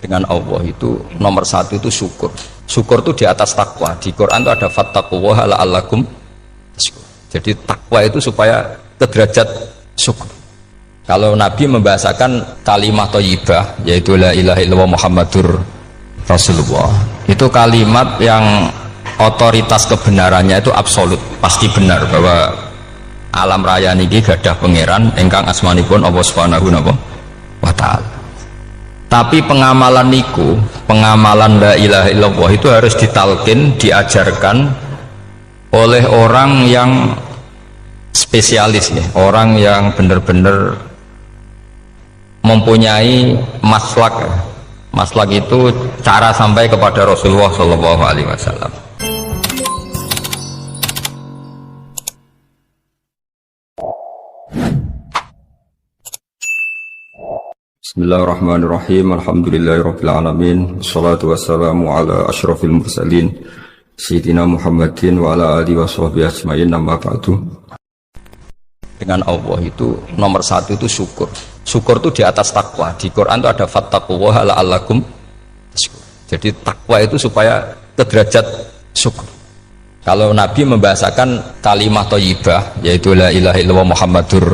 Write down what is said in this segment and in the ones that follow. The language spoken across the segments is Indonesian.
dengan Allah itu nomor satu itu syukur. Syukur itu di atas takwa. Di Quran itu ada fattaqullaha la'allakum tashkurun. Jadi takwa itu supaya ke derajat syukur. Kalau Nabi membahasakan kalimat thayyibah yaitu la ilaha illallah Muhammadur Rasulullah, itu kalimat yang otoritas kebenarannya itu absolut, pasti benar bahwa alam raya niki gadah pangeran ingkang asmanipun Allah Subhanahu wa taala. Tapi pengamalan niku, pengamalan la ilaha illallah itu harus ditalkin, diajarkan oleh orang yang spesialis ya, orang yang benar-benar mempunyai maslak. Maslak itu cara sampai kepada Rasulullah Shallallahu Alaihi Wasallam. Bismillahirrahmanirrahim. Alhamdulillahirabbil alamin. Wassalatu wassalamu ala asyrafil mursalin sayyidina Muhammadin wa ala alihi washabbihi ajmain. Amma ba'du. Dengan Allah itu nomor satu itu syukur. Syukur itu di atas takwa. Di Quran itu ada fattaqullaha la'allakum tashkurun. Jadi takwa itu supaya ke derajat syukur. Kalau Nabi membahasakan kalimat thayyibah yaitu la ilaha illallah Muhammadur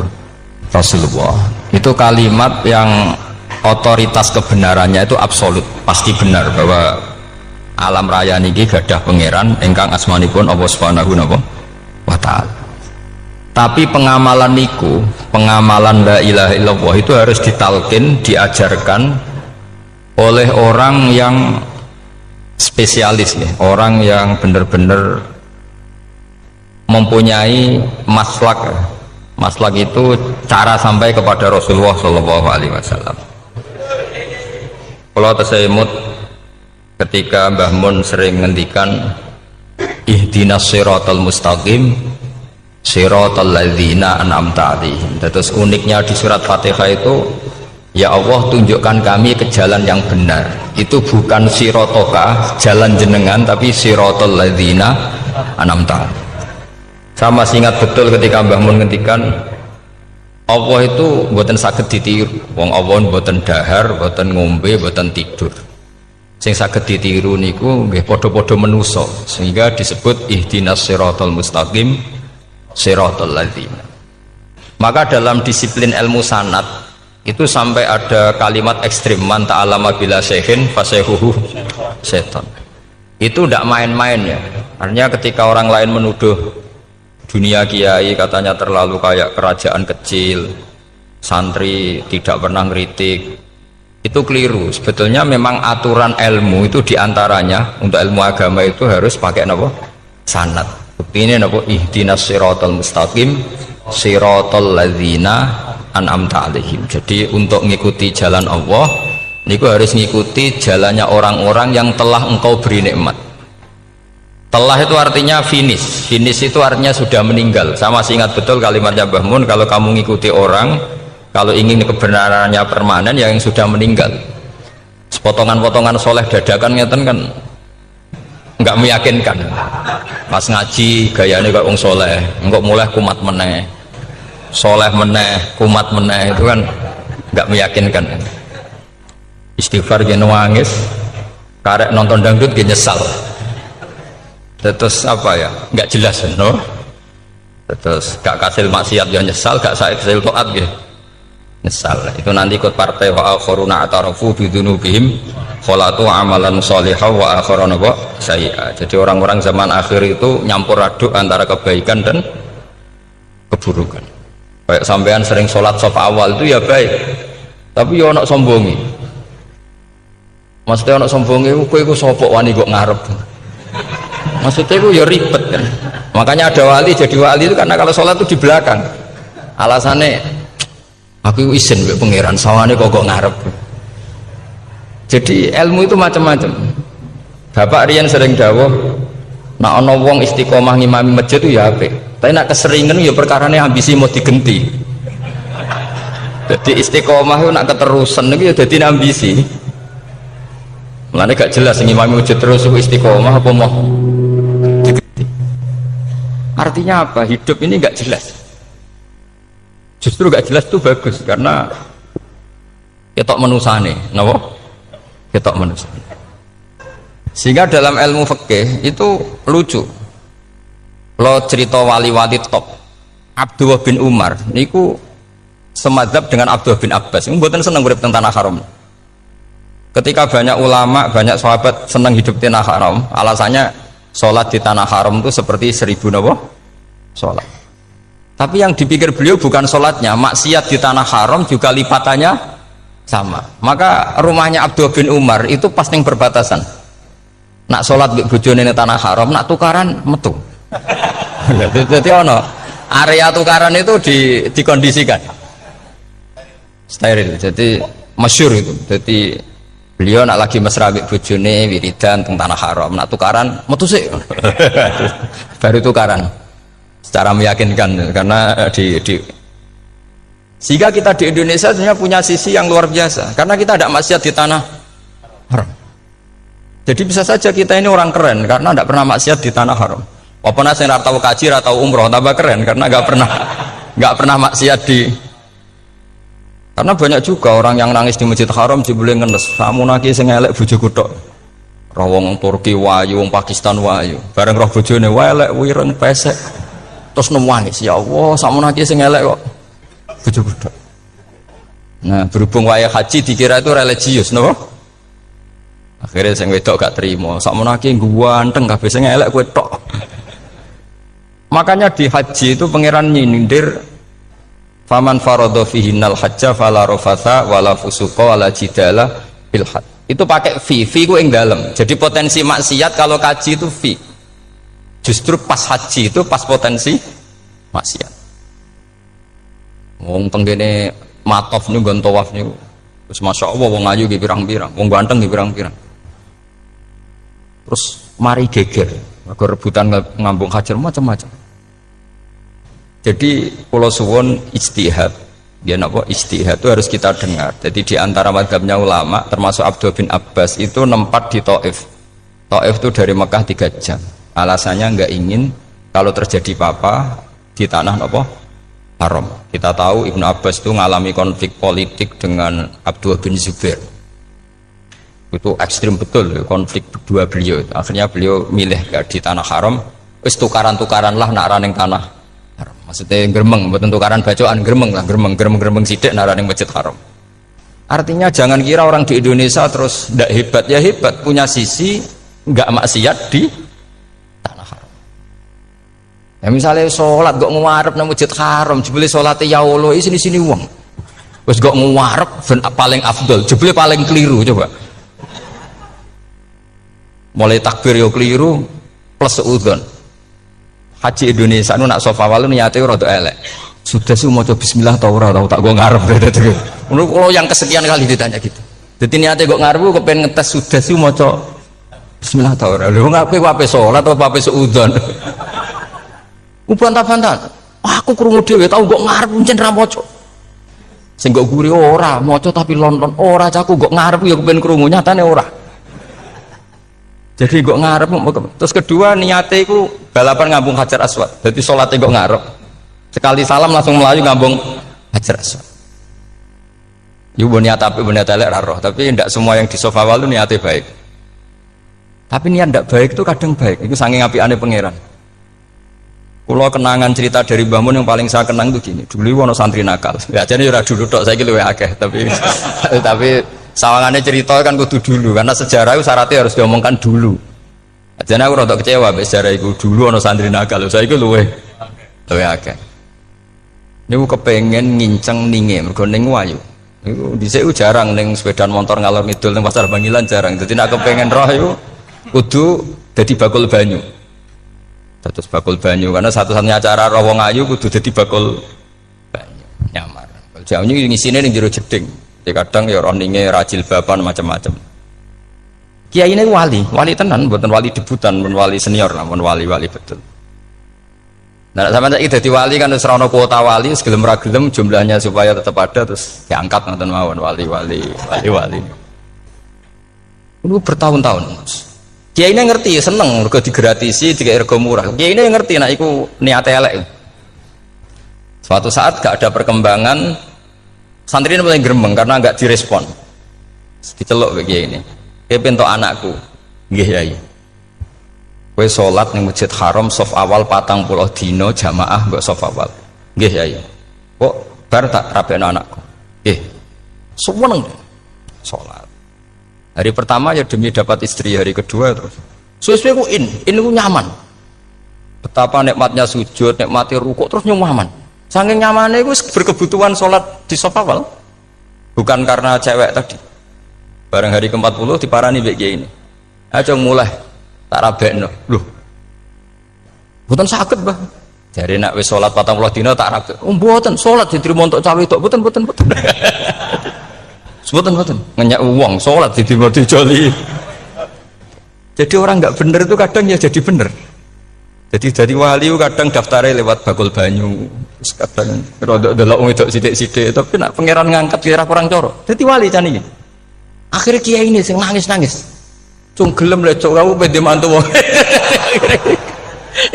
Rasulullah, itu kalimat yang otoritas kebenarannya itu absolut, pasti benar bahwa alam raya niki gadah pangeran ingkang asmanipun Allah Subhanahu wa taala. Tapi pengamalan niku, pengamalan la ilaha illallah itu harus ditalkin, diajarkan oleh orang yang spesialis ya, orang yang benar-benar mempunyai maslak. Maslak itu cara sampai kepada Rasulullah Shallallahu Alaihi Wasallam. Kalau tersemut ketika Mbah Mun sering ngendikan ihdinas siratal mustaqim siratal ladzina an'amta 'alaihim. Terus uniknya di surat Fatihah itu, ya Allah tunjukkan kami ke jalan yang benar. Itu bukan siratoka jalan jenengan, tapi siratal ladzina an'amta 'alaihim. Saya masih ingat betul ketika Mbah Mun ngendikan Allah itu mboten saged ditiru. Wong Allah mboten dahar, mboten ngombe, mboten tidur. Sing saged ditiru niku nggih padha-padha manusa, sehingga disebut ihdinas siratal mustaqim siratal ladzina. Maka dalam disiplin ilmu sanad itu sampai ada kalimat ekstrim, man ta'allama bila syekhin fasehuhu setan. Itu tidak main-main ya. Artinya ketika orang lain menuduh dunia kiai katanya terlalu kayak kerajaan kecil, santri tidak pernah ngeritik, itu keliru. Sebetulnya memang aturan ilmu itu diantaranya untuk ilmu agama itu harus pakai apa? Sanad. Bukti ini apa? Ihdinas siratal mustaqim siratal ladzina an'amta 'alaihim. Jadi untuk mengikuti jalan Allah niku harus mengikuti jalannya orang-orang yang telah engkau beri nikmat. Telah itu artinya finish. Finish itu artinya sudah meninggal. Saya masih ingat betul kalimatnya Mbah Mun, kalau kamu mengikuti orang, kalau ingin kebenarannya permanen, ya yang sudah meninggal. Sepotongan-potongan soleh dadakan ngeten kan nggak meyakinkan. Pas ngaji gayanya kayak wong soleh, engkau mulai kumat meneh, soleh meneh, kumat meneh, itu kan nggak meyakinkan. Istighfar gini nangis, karek nonton dangdut gini nyesal. Terus apa ya, nggak jelas no? Terus gak kasil maksiat ya nyesal, gak kasil toat ya nyesal. Itu nanti ikut partai wa akharuna atarafu bidunubihim kholatu amalan sholihah wa akharuna wa sayyi'ah. Jadi orang-orang zaman akhir itu nyampur aduk antara kebaikan dan keburukan. Kayak sampean sering sholat saf awal itu ya baik, tapi ya nak sombongi. Maksudnya nak sombongi kowe iku sapa wani kok ngarep. Maksudnya itu ya ribet kan. Makanya ada wali jadi wali itu karena kalau sholat itu di belakang. Alasannya aku izin mbek pangeran sawane kok ngarep. Jadi ilmu itu macam-macam. Bapak Rian sering dawuh, nak ana wong istiqomah ngimami masjid itu ya apik. Tapi nak keseringan ya perkarane ambisi mau digenti. Jadi istiqomah itu nak keterusan itu ya dadi ambisi. Mulane gak jelas ngimami masjid terus istiqomah apa mau. Artinya apa? Hidup ini nggak jelas. Justru nggak jelas itu bagus karena ketok menusane, napa? ketok manusia. Sehingga dalam ilmu fikih itu lucu. Lo cerita wali-wali top Abdullah bin Umar niku semadzhab dengan Abdullah bin Abbas. Mboten seneng urip teng tanah haram. Ketika banyak ulama, banyak sahabat seneng hidup di tanah haram, alasannya sholat di tanah haram itu seperti 1000 napa? Sholat. Tapi yang dipikir beliau bukan sholatnya, maksiat di tanah haram juga lipatannya sama. Maka rumahnya Abdullah bin Umar itu pas ning perbatasan. Nak sholat di bojone ning tanah haram, nak tukaran metu. Jadi ono area tukaran itu dikondisikan steril, jadi masyhur itu. Jadi beliau nak lagi mesra mbek bojone wiridan teng tanah haram, nak tukaran metu sik. Baru tukaran secara meyakinkan karena sehingga kita di Indonesia sebenarnya punya sisi yang luar biasa karena kita tidak maksiat di tanah haram. Jadi bisa saja kita ini orang keren karena tidak pernah maksiat di tanah haram. Walaupun saya nggak tahu kaji atau umroh tambah keren karena nggak pernah maksiat di. Karena banyak juga orang yang nangis di Masjid Haram jebule ngenes. Samu naki sing elek bojoku tok. Roh wong Turki wayu, wong Pakistan wayu. Bareng roh bojone elek wireng pesek. Terus nangis, ya Allah, samu naki sing elek kok bojoku tok. Nah, berhubung wayah haji dikira itu religius, napa? Akhirnya sing wedok gak terima. Samu naki ganteng kabeh sing elek kowe tok. Makanya di haji itu pangeran nyindir faman faradha fihinnal hajja fala rafatha wala fusuqa wala jidala fil hajj. Itu pakai fi ku ing dalem. Jadi potensi maksiat kalau kaji itu fi. Justru pas haji itu pas potensi maksiat. Wong tenggene matof niku nggon tawaf niku. Terus masyaallah wong ayu ki pirang-pirang, wong ganteng ki pirang-pirang. Terus mari geger, mergo rebutan ngambung hajar macam-macam. Jadi pulau suwon ijtihad, dia napa ijtihad itu harus kita dengar. Jadi di antara mazhabnya ulama, termasuk Abdullah bin Abbas itu nempat di Taif. Taif itu dari Mekah 3 jam. Alasannya nggak ingin kalau terjadi apa-apa di tanah napa haram. Kita tahu Ibnu Abbas itu mengalami konflik politik dengan Abdullah bin Zubair. Itu ekstrim betul konflik berdua beliau. Akhirnya beliau milih di tanah haram. Wis tukaran-tukaran lah nak raning tanah. Maksudnya gremeng, bukan tukaran bacaan gremeng lah, gremeng sidik nara ning Masjid Haram. Artinya jangan kira orang di Indonesia terus ndak hebat, ya hebat, punya sisi nggak maksiat di tanah haram. Ya misalnya sholat kok ngarep nang Masjid Haram, jebule salate ya Allah sini wong. Wis kok ngarep paling afdol, jebule paling keliru coba. Mulai takbir yo keliru plus seudon. Haji Indonesia nu nak sofa walu niate rada elek. Sudah sih mau coba bismillah tau ora tau tak go ngarep gitu. Menurut kalau yang kesekian kali ditanya gitu. Jadi niate kok ngarep kepen ngetes sudah sih mau coba bismillah tau ora. Lho ngape wape salat atau wape seudon. Bantah-bantah. Aku krungu dhewe tau kok ngarep pancen ra maca. Sing kok guri ora maca tapi lonton ora caku kok ngarep ya kepen krungu nyatane ora. Jadi kok ngarep. Terus kedua niate iku balapan ngambung Hajar Aswad. Jadi sholatnya kok ngarep. Sekali salam langsung melayu ngambung Hajar Aswad. Ibu niat api niat elek roh. Tapi tidak semua yang di sofa walu niatnya baik. Tapi niat tidak baik itu kadang baik. Itu saking api aneh pangeran. Kalau kenangan cerita dari Mbah Mun yang paling saya kenang itu gini. Dulu wono santri nakal. Ya jadi ora dulu tok saya luwih akeh. Tapi sawangannya cerita kan kudu dulu karena sejarah itu syaratnya harus diomongkan dulu. Jadi aku rada kecewa sejarah itu dulu ono santri nakal. Saya itu luwih akeh. Niku kepengen nginceng ninge mergo ning wayu. Niku dhisik jarang ning sepeda motor ngalor ngidul ning pasar Bangilan jarang. Dadi nek kepengen roh iku kudu dadi bakul banyu. Terus bakul banyu karena satu-satunya cara roh wong ayu kudu dadi bakul banyu. Nyamar. Jauhnya ngisine ning jero jeding. Kadang ya roninge rajil baban macam-macam. Kiai ini wali tenan, bukan wali debutan, bukan wali senior, namun wali betul. Nah, sama saiki dadi wali kan wis ana kuota wali, segelem ra gelem jumlahnya supaya tetap ada terus diangkat nonton mawon wali. Itu bertahun-tahun. Kiai ini ngerti, seneng mergo digratisi, dikai rego murah. Kiai ini ngerti nek iku niate elek. Suatu saat gak ada perkembangan, santri ini mulai gremeng karena nggak direspon. Diceluk kayak ini. pentok anakku. Nggih Yai. Kowe salat ning Masjid Haram saf awal 40 dina jamaah mbok saf awal. Nggih Yai. Kok bar tak rabekno anakku. Nggih. Seneng salat. Hari pertama ya demi dapat istri, hari kedua terus. Suwe-suwe ku ku nyaman. Betapa nikmatnya sujud, nikmati rukuk terus nyaman. Saking nyamannya itu berkebutuhan sholat di saf awal. Bukan karena cewek tadi. Bareng hari ke-40 diparani mbek kiai ini. Aja mulai tak rabekno. Loh. Mboten saged, Mbah. Jare nek wis salat 40 dina tak rabek. Oh, mboten salat diterima untuk cawe tok. Mboten. Mboten. Ngenyak uang salat diterima dijoli. Jadi orang enggak bener itu kadang ya jadi bener. Jadi dari wali kadang daftarnya lewat bakul banyu, terus kadang rodok delok wedok sithik-sithik, tapi nak pangeran ngangkat kira kurang coro. Jadi wali can iki. Akhirnya kiai ini sing nangis-nangis. Cung gelem le cok kamu pede mantu wong.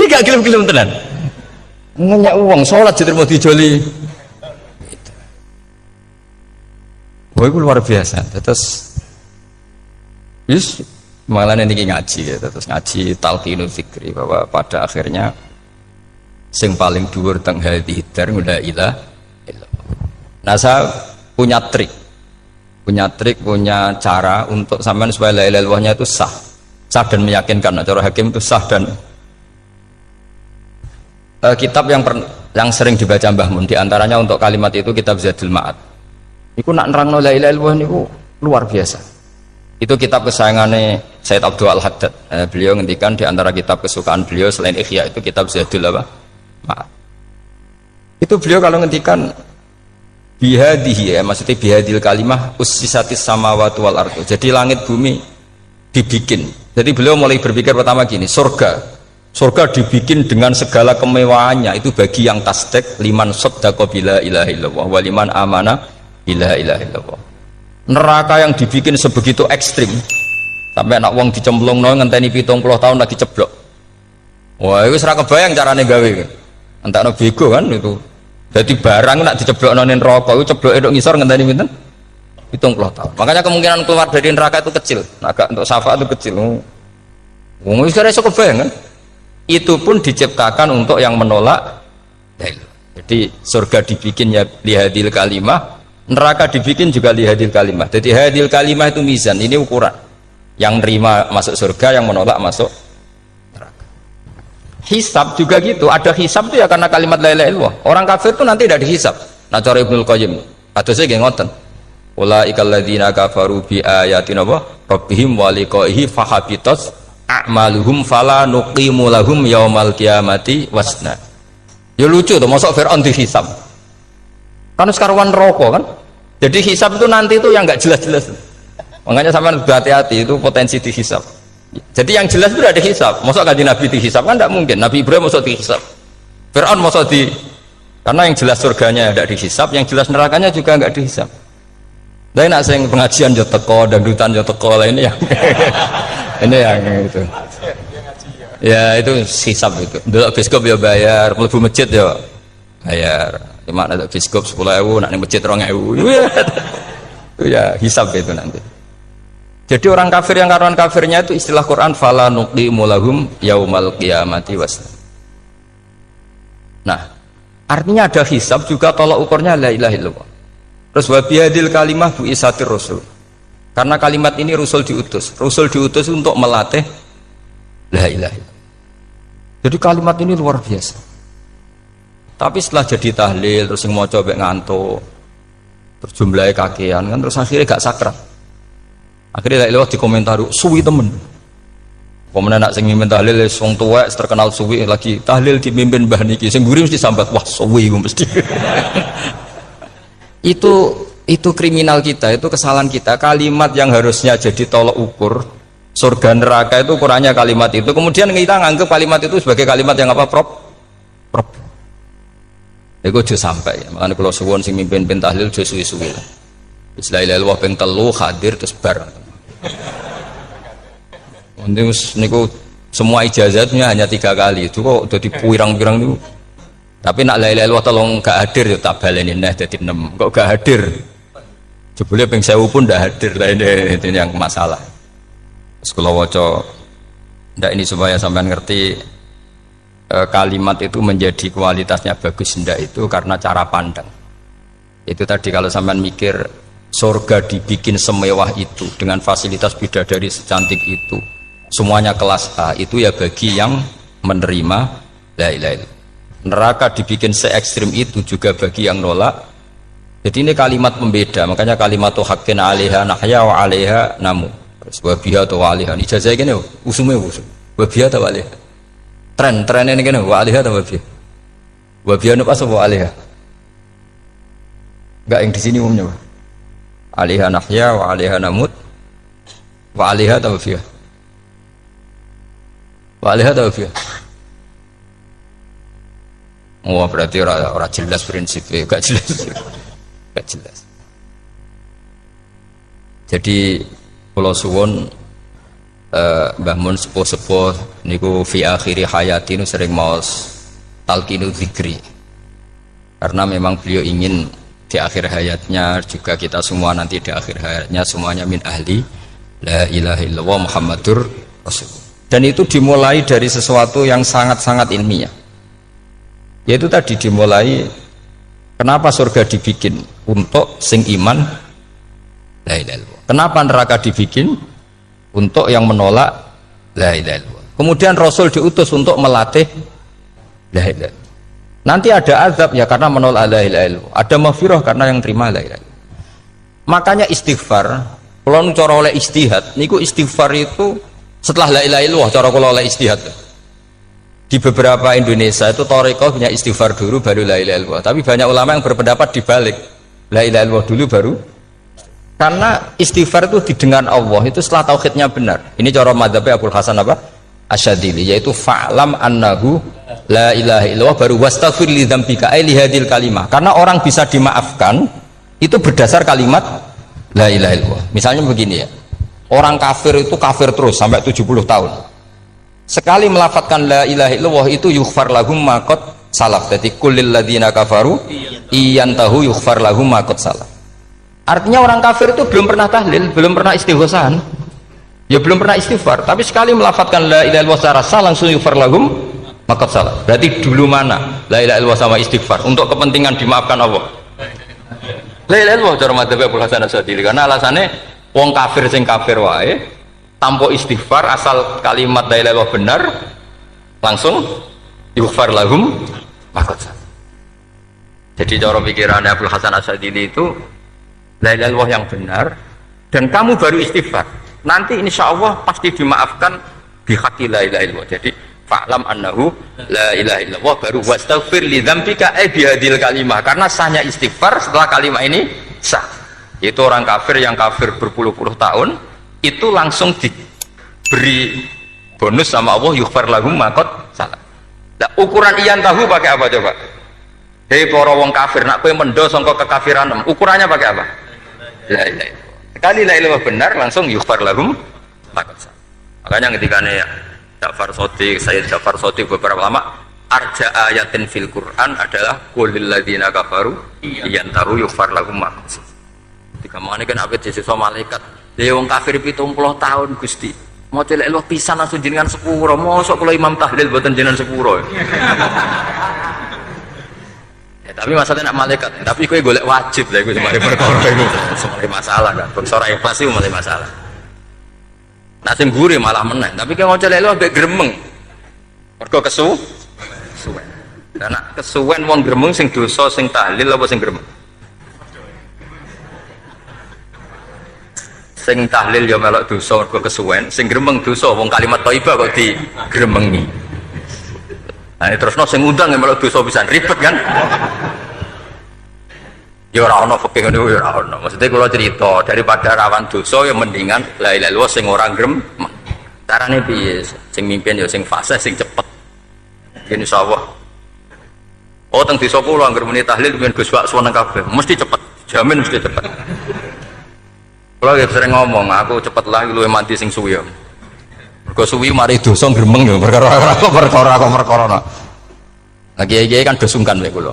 Iki gak gelem-gelem tenan. Ngenyak uang salat diterima dijoli. Wah, itu luar biasa. Terus malah nanti ngaji ya, terus ngaji talqinul fikri bahwa pada akhirnya sing paling dhuwur teng hati dar la ilaha illallah. Nah, saya punya cara untuk sampean supaya la ilaha illallahnya itu sah dan meyakinkan. Nah, cara hakim itu sah dan kitab yang sering dibaca Mbah Mun diantaranya untuk kalimat itu kitab Zadul Ma'ad. Iku nak nerangno la ilaha illallah niku luar biasa. Itu kitab kesayangannya Sayyid Abdul Al-Haddad. Beliau ngendikan di antara kitab kesukaan beliau selain Ihya itu kitab Zadul Ma'ad. Itu beliau kalau ngendikan bihadihi, maksudnya bihadil kalimah ussisatis samawati wal ardu. Jadi langit bumi dibikin. Jadi beliau mulai berpikir pertama gini, surga dibikin dengan segala kemewahannya itu bagi yang tasdik liman saddaqa bila ilaha illallah wa liman amana bila ilaha illallah. Neraka yang dibikin sebegitu ekstrim sampai anak wong dicemplung ngenteni 70 tahun lagi ceblok. Wah, itu serah kebayang carane gawe. Entakno bego kan itu. Jadi barang nak diceblokno ning neraka itu cebloke tok ngisor ngenteni pinten? 70 tahun. Makanya kemungkinan keluar dari neraka itu kecil. Agak untuk syafaat itu kecil. Wong wis iso kebayang kan? Itu pun diciptakan untuk yang menolak dalil. Jadi surga dibikin ya lihadil kalimah, neraka dibikin juga lihadil kalimah. Jadi hadil kalimah itu mizan, ini ukuran. Yang nerima masuk surga, yang menolak masuk neraka. Hisab juga gitu, ada hisab itu ya karena kalimat la ilaha illallah. Orang kafir itu nanti tidak dihisab. Nah cara Ibnul Qayyim, kados iki ngoten. Ulaikal ladzina kafaru bi ayatina rabbihim wa liqaihi fahabitat a'maluhum fala nuqimu lahum yaumal qiyamati wasna. Ya lucu tuh, masuk Fir'aun dihisab. Kan sekarang rokok kan, jadi hisab itu nanti itu yang nggak jelas-jelas. Makanya sama berhati-hati itu potensi dihisab. Jadi yang jelas itu ada hisab. Masuk kaji Nabi dihisab kan tidak mungkin. Nabi Ibrahim masuk dihisab. Fir'aun masuk karena yang jelas surganya tidak dihisab, yang jelas nerakanya juga nggak dihisab. Dan nak sing pengajian jo teko, dangdutan jo teko lah ini yang ini yang itu. Ya itu hisab itu. Dulu biskop ya bayar, mlebu masjid ya bayar. Gimana ada biskop 10.000, nak nih masjid 2.000. Itu ya hisab itu nanti. Jadi orang kafir yang karuan kafirnya itu istilah Quran fala nuqimu lahum yaumal qiyamati wasna. Nah, artinya ada hisab juga tolak ukurnya la ilaha illallah. Terus wa bihadil kalimah bu isatir rasul. Karena kalimat ini rasul diutus untuk melatih la ilaha illallah. Jadi kalimat ini luar biasa. Tapi setelah jadi tahlil terus yang mau coba ngantuk terus jumlahnya kakean kan terus akhirnya gak sakral. Akhirnya lewat di komentar suwi temen. Pemenang nak sing mimpin tahlil wong tuwek terkenal suwi lagi tahlil dipimpin Mbah niki sing mburi mesti sambat wah suwi mesti. itu kriminal kita, itu kesalahan kita. Kalimat yang harusnya jadi tolok ukur surga neraka itu ukurannya kalimat itu. Kemudian kita nganggap kalimat itu sebagai kalimat yang apa prop. Iku aja sampai ya. Makanya kalau suwon sing mimpin tahlil aja suwi-suwi lah. Bismillahirrahmanirrahim ping 3 hadir terus bar. Niku semua ijazatnya hanya 3 kali. Itu kok dadi pirang-pirang niku. Tapi nak la ilaha illallah tolong gak hadir ya tak baleni neh dadi 6. Kok gak hadir? Jebule ping 1000 pun ndak hadir lah ini yang masalah. Kula waca ndak ini supaya sampean ngerti kalimat itu menjadi kualitasnya bagus ndak itu karena cara pandang. Itu tadi kalau sampean mikir surga dibikin semewah itu dengan fasilitas bidadari secantik itu, semuanya kelas A, itu ya bagi yang menerima la ilaha illallah. Neraka dibikin se ekstrim itu juga bagi yang nolak. Jadi ini kalimat pembeda, makanya kalimat haqqin 'alaiha nahya wa 'alaiha namu. Wa biha tu wa 'alaiha. Ijazah kene usume usum. Wa biha ta wa 'alaiha. Tren ini kene wa 'alaiha ta wa biha. Wa biha nu pas wa 'alaiha. Enggak yang di sini umumnya. 'Alaiha nahya wa 'alaiha namut. Wa 'alaiha ta wa biha. Wa 'alaiha ta wa biha. Oh berarti orang jelas prinsipnya, gak jelas. Gak jelas. Jadi kula suwun Mbah Mun sepuh-sepuh niku fi akhiri hayati nu sering maos talqinu dzikri. Karena memang beliau ingin di akhir hayatnya juga kita semua nanti di akhir hayatnya semuanya min ahli la ilaha illallah Muhammadur Rasulullah. Dan itu dimulai dari sesuatu yang sangat-sangat ilmiah. Yaitu tadi dimulai kenapa surga dibikin untuk sing iman la ilaha illallah. Kenapa neraka dibikin untuk yang menolak la ilaha illallah. Kemudian Rasul diutus untuk melatih la ilaha illallah. Nanti ada azab ya karena menolak la ilaha illallah. Ada maghfirah karena yang terima la ilaha illallah. Makanya istighfar, kalau cara oleh istihad, niku istighfar itu setelah la ilaha illallah cara kula oleh istihad. Di beberapa Indonesia itu thariqah punya istighfar dulu baru la ilaha illallah. Tapi banyak ulama yang berpendapat dibalik. La ilaha illallah dulu baru. Karena istighfar itu didengar Allah itu setelah tauhidnya benar. Ini cara madzhabnya Abul Hasan apa? Asyadzili, yaitu fa'lam annahu la ilaha illallah baru wastaghfir li dzambika ai li hadil kalimah. Karena orang bisa dimaafkan itu berdasar kalimat la ilaha illallah. Misalnya begini ya. Orang kafir itu kafir terus sampai 70 tahun. Sekali melafatkan la ilaha illallah itu yughfar lahum ma qad salaf. Jadi kullil ladzina kafaru iyantahu yughfar lahum ma qad salaf. Artinya orang kafir itu belum pernah tahlil, belum pernah istighosahan. Ya belum pernah istighfar, tapi sekali melafatkan la ilaha illallah secara sah langsung yughfar lahum ma qad salaf. Berarti dulu mana la ilaha illallah sama istighfar untuk kepentingan dimaafkan Allah. La ilaha illallah cara madzhab Abul Hasan Asyadzili karena alasannya wong kafir sing kafir wae tanpa istighfar asal kalimat la ilaha illallah benar langsung yughfar lahum maqad. Jadi cara pikirannya Abdul Hasan Asyadzili itu la ilaha illallah yang benar dan kamu baru istighfar nanti insya Allah pasti dimaafkan bihaqqi la ilaha illallah. Jadi fa'lam annahu la ilaha illallah baru wastaghfir li dzambika ai bihadil kalimah karena sahnya istighfar setelah kalimat ini sah. Itu orang kafir yang kafir berpuluh-puluh tahun itu langsung diberi bonus sama Allah yughfar lahum ma qad salaf. Nah, ukuran iyan tahu pakai apa coba? Hei para wong kafir nak kowe mendo sangka kekafiran ukurannya pakai apa? La ilaha illallah. Sekali la ilaha benar langsung yughfar lahum ma qad salaf. Makanya ketika Ja'far Shadiq, Sayyid Ja'far Shadiq beberapa lama arja ayatin fil Quran adalah qulil ladzina kafaru iyan tahu yughfar lahum ma qad salaf. Ketika mana kan abet siswa malaikat ya wong kafir 70 tahun Gusti mau celek Allah pisan langsung jenengan sepuro mosok kalau imam tahlil buatan jenengan sepuro ya, tapi masalahnya nak malaikat tapi kowe golek wajib lah iku semari perkara iku semari masalah kan bersora ikhlas iku mulai masalah nak sing gurih malah meneh tapi kowe mau celek Allah ambek gremeng mergo kesuwen dan nak kesuwen wong gremeng sing dosa sing tahlil apa sing gremeng sing tahlil ya melok dosa mergo kesuwen sing gremeng dosa wong kalimat thayyibah kok digremengi. Nah terusno sing ngundang ya melok dosa pisan ribet kan. Ya ora ono fikih ngono ya ora ono. Maksudnya kula cerita daripada rawan dosa ya mendingan la ilaha illallah sing ora gremeng. Carane piye? Sing mimpin ya sing fasih sing cepet. Insyaallah. Oh teng desa kula anggere muni tahlil ben Gus Wak suweneng kabeh. Mesti cepet. Jamin mesti cepet. Kalau sering ngomong, aku cepet lah lu mati sing suwi ya. Mergo suwi mari dosa gremeng ya perkara. Nah kiai-kiai kan do sungkan mek kula.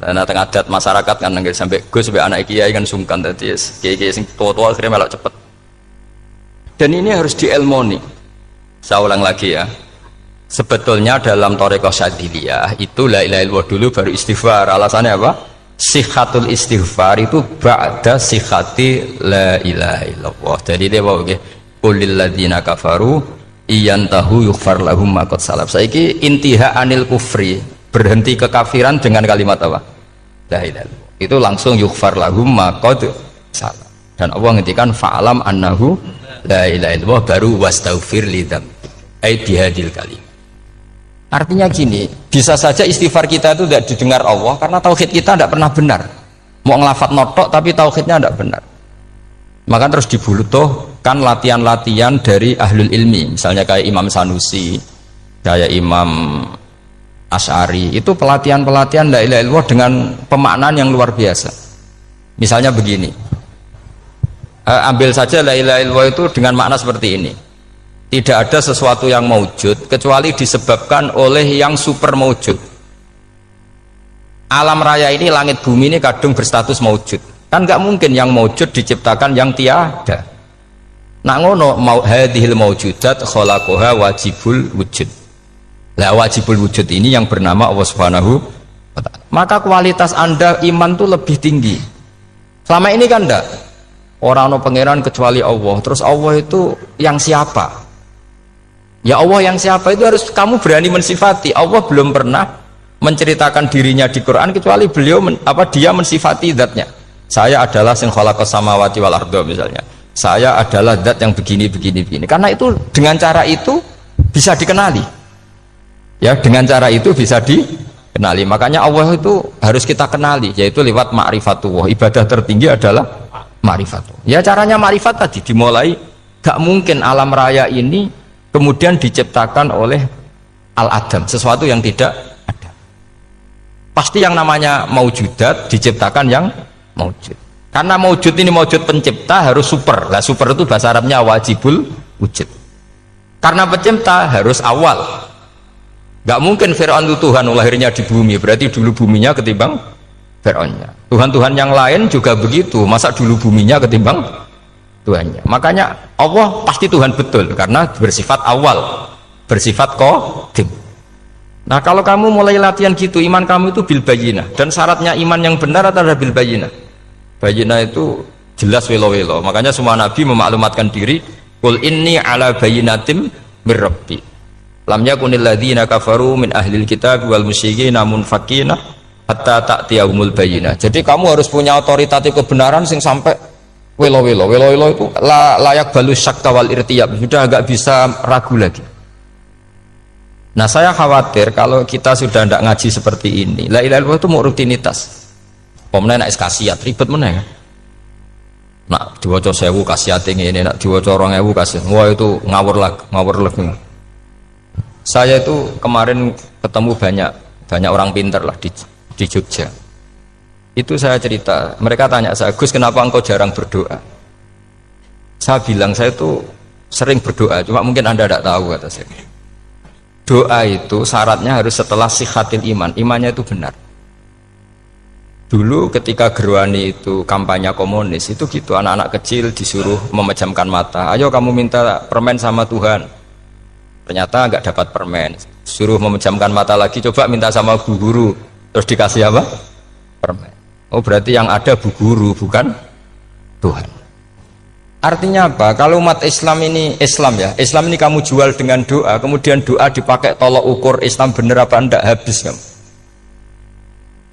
Nah teng adat masyarakat kan nggih sampai Gus sampai anak kiai kan sungkan dadi kiai-kiai sing tua-tua akhirnya melok cepet. Dan ini harus diilmoni. Saya ulang lagi ya. Sebetulnya dalam Thariqah Syadziliyah itu la ilaha illallah dulu baru istighfar. Alasannya apa? Sihhatul istighfar itu ba'da sihhati la ilaha illallah. Jadi dia bawa ke qulil ladzina kafaru iyantahu yughfar lahum ma qad salaf. Saiki intiha anil kufri, berhenti kekafiran dengan kalimat apa? La ilaha illallah. Itu langsung yughfar lahum ma qad salaf. Dan Allah ngendikan fa'alam annahu la ilaha illallah baru wastaghfir lidzam. Ai bihadil kalim. Artinya gini, bisa saja istighfar kita itu tidak didengar Allah karena tauhid kita tidak pernah benar. Mau ngelafat notok tapi tauhidnya tidak benar. Maka terus dibutuhkan latihan-latihan dari ahlul ilmi, misalnya kayak Imam Sanusi, kayak Imam Asy'ari, itu pelatihan-pelatihan la ilaha illallah dengan pemaknaan yang luar biasa. Misalnya begini, ambil saja la ilaha illallah itu dengan makna seperti ini. Tidak ada sesuatu yang maujud kecuali disebabkan oleh yang super maujud. Alam raya ini, langit bumi ini kadung berstatus maujud. Kan nggak mungkin yang maujud diciptakan yang tiada. Nak ngono mau hadhil maujudat khalaqaha wajibul wujud. Lah wajibul wujud ini yang bernama Allah Subhanahu wa ta'ala. Maka kualitas Anda iman tuh lebih tinggi. Selama ini kan enggak. Orang no pangeran kecuali Allah. Terus Allah itu yang siapa? Ya Allah yang siapa itu harus kamu berani mensifati. Allah belum pernah menceritakan dirinya di Quran kecuali beliau dia mensifati zatnya. Saya adalah sing khalaqas samawati wal arda misalnya. Saya adalah zat yang begini. Karena itu dengan cara itu bisa dikenali. Ya, dengan cara itu bisa dikenali. Makanya Allah itu harus kita kenali, yaitu lewat ma'rifatullah. Ibadah tertinggi adalah ma'rifatullah. Ya caranya ma'rifat tadi dimulai. Gak mungkin alam raya ini kemudian diciptakan oleh al-adam, sesuatu yang tidak ada. Pasti yang namanya maujudat diciptakan yang maujud. Karena maujud ini maujud pencipta harus super. Lah super itu bahasa Arabnya wajibul wujud. Karena pencipta harus awal. Gak mungkin Fir'aun itu Tuhan lahirnya di bumi, berarti dulu buminya ketimbang Fir'aunnya. Tuhan-Tuhan yang lain juga begitu, masa dulu buminya ketimbang Tuhannya. Makanya Allah pasti Tuhan betul karena bersifat awal, bersifat qadim. Nah kalau kamu mulai latihan gitu, iman kamu itu bil bayyinah. Dan syaratnya iman yang benar adalah bil bayyinah. Bayyinah itu jelas welo-welo. Makanya semua nabi memaklumatkan diri, qul inni ala bayyinatim mir rabbi. Lam yakunil ladzina kafaru min ahlil kitab wal musyrikin munfakina hatta ta'tiyahumul bayyinah. Jadi kamu harus punya otoritatif kebenaran sing sampai welo-welo itu layak balus syakka wal irtiyab, sudah agak bisa ragu lagi. Nah saya khawatir kalau kita sudah tidak ngaji seperti ini, la ilaha illallah itu mau rutinitas. Pemenang nak kasiat ribet meneng. Nak diwaca 1000 kasiat ini, nak diwaca 2000 kasiat. Wah itu ngawur lagi. Saya itu kemarin ketemu banyak orang pintar lah di Jogja. Itu saya cerita, mereka tanya saya, Gus kenapa engkau jarang berdoa? Saya bilang saya itu sering berdoa, cuma mungkin Anda tidak tahu kata saya. Doa itu syaratnya harus setelah sihhatil iman, imannya itu benar. Dulu ketika Gerwani itu kampanye komunis itu gitu, anak-anak kecil disuruh memejamkan mata, ayo kamu minta permen sama Tuhan. Ternyata nggak dapat permen, suruh memejamkan mata lagi, coba minta sama bu guru, terus dikasih apa? Permen. Oh berarti yang ada bu guru bukan Tuhan. Artinya apa? Kalau umat Islam ini Islam ini kamu jual dengan doa, kemudian doa dipakai tolok ukur Islam bener apa enggak, habis kamu.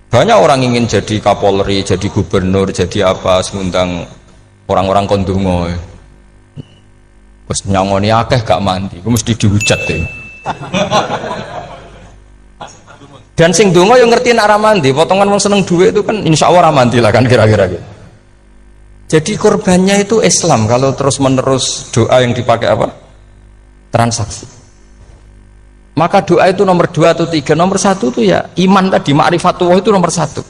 Banyak orang ingin jadi Kapolri, jadi gubernur, jadi apa, seundang orang-orang kondungo. Terus nyangoni akeh gak mandi, mesti dihujat deh. Dan sing dongo yang ngerti nak ramandi, potongan wong seneng duit itu kan insya Allah ramandi lah kan kira-kira gitu. Jadi korbannya itu Islam kalau terus menerus doa yang dipakai apa? Transaksi. Maka doa itu nomor 2 atau 3, nomor 1 itu ya iman tadi, ma'rifatullah itu nomor 1.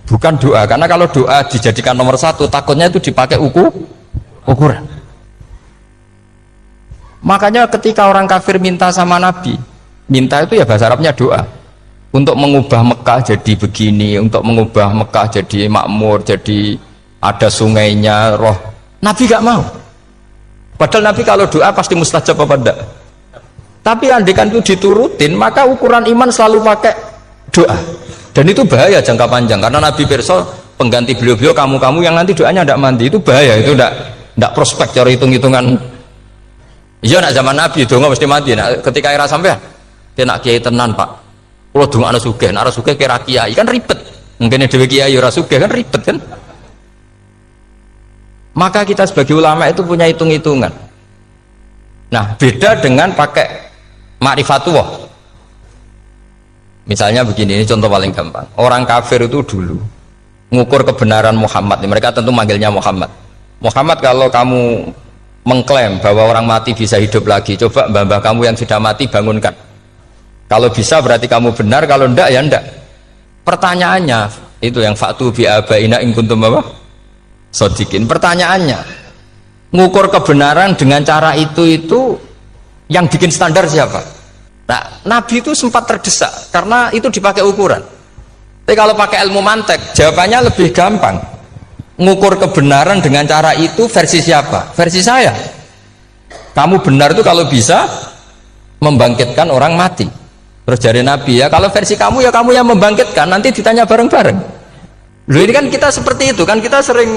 Bukan doa, karena kalau doa dijadikan nomor 1 takutnya itu dipakai ukuran. Makanya ketika orang kafir minta sama Nabi, minta itu ya bahasa Arabnya doa. Untuk mengubah Mekah jadi begini, untuk mengubah Mekah jadi makmur, jadi ada sungainya, roh. Nabi gak mau. Padahal Nabi kalau doa pasti mustajab apa enggak? Tapi andikan itu diturutin, maka ukuran iman selalu pakai doa. Dan itu bahaya jangka panjang, karena Nabi pirsa pengganti beliau-beliau kamu-kamu yang nanti doanya tidak mandi, itu bahaya, itu tidak prospek cara hitung-hitungan. Iya nak zaman Nabi donga mesti mati. Nak ketika era sampean dia nak kiai tenan Pak, kalau donga ana sugih, nak ora sugih kira kiai kan ribet. Mungkin dhewe kiai ora sugih kan ribet kan. Maka kita sebagai ulama itu punya hitung-hitungan. Nah beda dengan pakai ma'rifatullah. Misalnya begini, ini contoh paling gampang. Orang kafir itu dulu mengukur kebenaran Muhammad, mereka tentu manggilnya Muhammad. Muhammad, kalau kamu mengklaim bahwa orang mati bisa hidup lagi, coba mbah-mbah kamu yang sudah mati bangunkan. Kalau bisa berarti kamu benar, kalau ndak ya ndak. Pertanyaannya itu yang faktu bi abaina in kuntum apa? Sodikin. Pertanyaannya, mengukur kebenaran dengan cara itu yang bikin standar siapa? Nah, Nabi itu sempat terdesak karena itu dipakai ukuran. Tapi kalau pakai ilmu mantek, jawabannya lebih gampang. Mengukur kebenaran dengan cara itu versi siapa? Versi saya. Kamu benar itu kalau bisa membangkitkan orang mati. Terus dari Nabi, ya kalau versi kamu ya kamu yang membangkitkan, nanti ditanya bareng-bareng. Loh ini kan kita seperti itu kan, kita sering.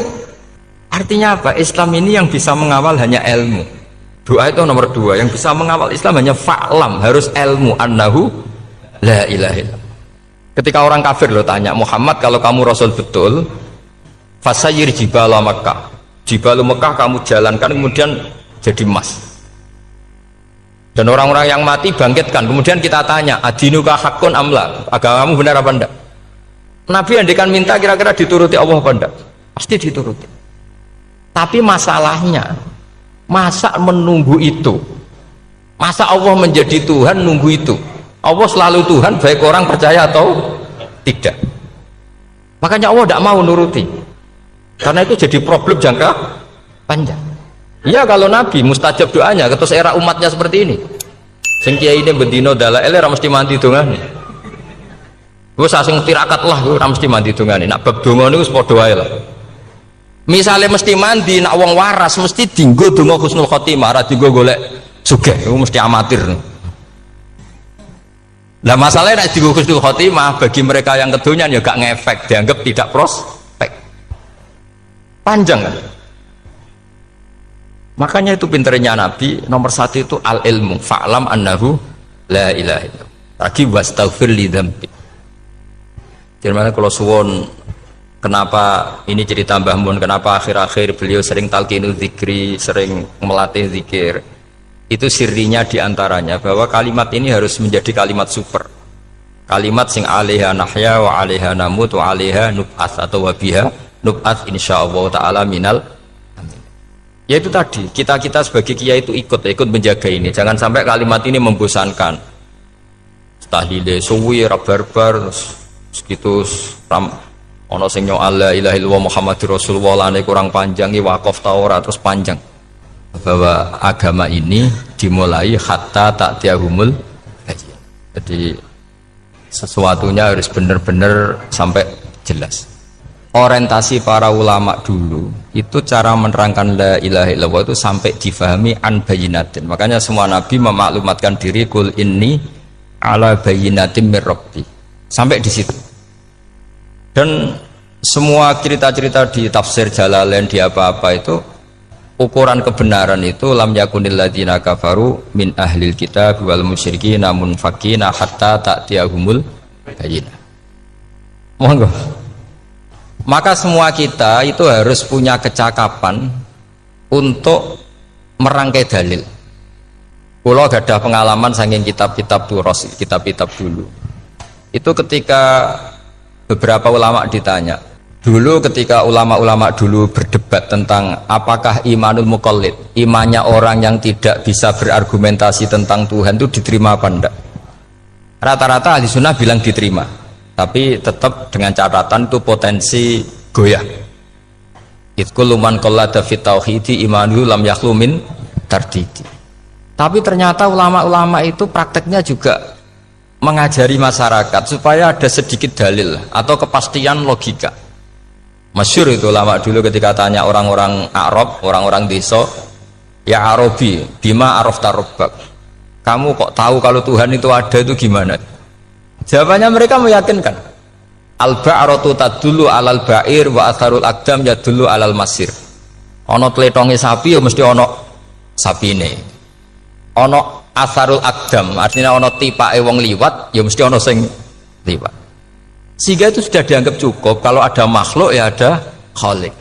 Artinya apa? Islam ini yang bisa mengawal hanya ilmu. Doa itu nomor 2, yang bisa mengawal Islam hanya fa'lam, harus ilmu annahu la ilaha illallah. Ketika orang kafir lo tanya, Muhammad kalau kamu Rasul betul, fasayir jibala Makkah, jibalu Mekah kamu jalankan kemudian jadi emas. Dan orang-orang yang mati bangkitkan, kemudian kita tanya, adinuka hakun amla, agamamu benar apa enggak? Nabi andikan minta kira-kira dituruti Allah apa enggak? Pasti dituruti. Tapi masalahnya, masa menunggu itu? Masa Allah menjadi Tuhan nunggu itu? Allah selalu Tuhan baik orang percaya atau tidak. Makanya Allah tidak mau nuruti, karena itu jadi problem jangka panjang. Iya kalau Nabi mustajab doanya, ketus era umatnya seperti ini. Sing kiai ini bendino dalail ora mesti mandi dongane. Wis sing tirakat lah ora mesti mandi dongane. Nak bab donga niku wis padha wae lah. Misalnya mesti mandi, nak wong waras mesti dinggo donga husnul khotimah, ora dinggo golek sugih, itu mesti amatir. Lah masalahnya nak dinggo husnul khotimah bagi mereka yang kedonyan ya gak ngefek, dianggap tidak prospek. Panjang kan? Makanya itu pinternya Nabi, nomor 1 itu al ilmu, fa'lam annahu la ilaha illallah. Lagi wastaghfir li dzambi. Jadi kalau suwon, kenapa ini cerita Mbah Mun, kenapa akhir-akhir beliau sering talqinu zikri, sering melatih zikir, itu sirinya diantaranya bahwa kalimat ini harus menjadi kalimat super, kalimat sing alaiha nahya wa alaiha namut wa alaiha nub'ats atau wabiha nub'ats insyaallah ta'ala minal amin. Ya itu tadi, kita sebagai kiai itu ikut menjaga ini, jangan sampai kalimat ini membosankan. Tahlile suwi barbar segitu ono sing nyoal la ilaha illallah Muhammadur Rasulullah lane kurang panjang, wakaf ta ora terus panjang. Bahwa agama ini dimulai hatta ta'tiyahumul bayyinah. Jadi sesuatunya harus benar-benar sampai jelas. Orientasi para ulama dulu itu cara menerangkan la ilaha illallah itu sampai difahami an bayyinatin. Makanya semua nabi memaklumatkan diri kul inni ala bayyinatin mir rabbi. Sampai di situ. Dan semua cerita-cerita di tafsir Jalalain di apa-apa itu ukuran kebenaran itu lam yakunil ladzina kafaru min ahlil kitab wal musyrikin namun fakina hatta ta'tiyahumul bayyinah. Monggo. Maka semua kita itu harus punya kecakapan untuk merangkai dalil. Kalau ada pengalaman saking kitab-kitab turos, kitab-kitab dulu. Itu ketika beberapa ulama ditanya, dulu ketika ulama-ulama dulu berdebat tentang apakah imanul muqallid, imannya orang yang tidak bisa berargumentasi tentang Tuhan itu diterima apa enggak, rata-rata ahli sunnah bilang diterima, tapi tetap dengan catatan itu potensi goyah. Itkul man qallada fit tauhidi imanu lam yakhlumin tardidi. Tapi ternyata ulama-ulama itu prakteknya juga mengajari masyarakat supaya ada sedikit dalil atau kepastian logika. Masyhur itu ulama dulu ketika tanya orang-orang Arab, orang-orang desa, Ya Arabi, bima arafta rabbak. Kamu kok tahu kalau Tuhan itu ada itu gimana? Jawabannya mereka meyakinkan. Al-ba'ratu tadullu alal ba'ir wa atharul aqdam yadullu alal masir. Ono tletonge sapi ya mesti ono sapine. Ono atharul aqdam, artinya ono tipake wong liwat ya mesti ono sing liwat. Sehingga itu sudah dianggap cukup kalau ada makhluk ya ada khalik.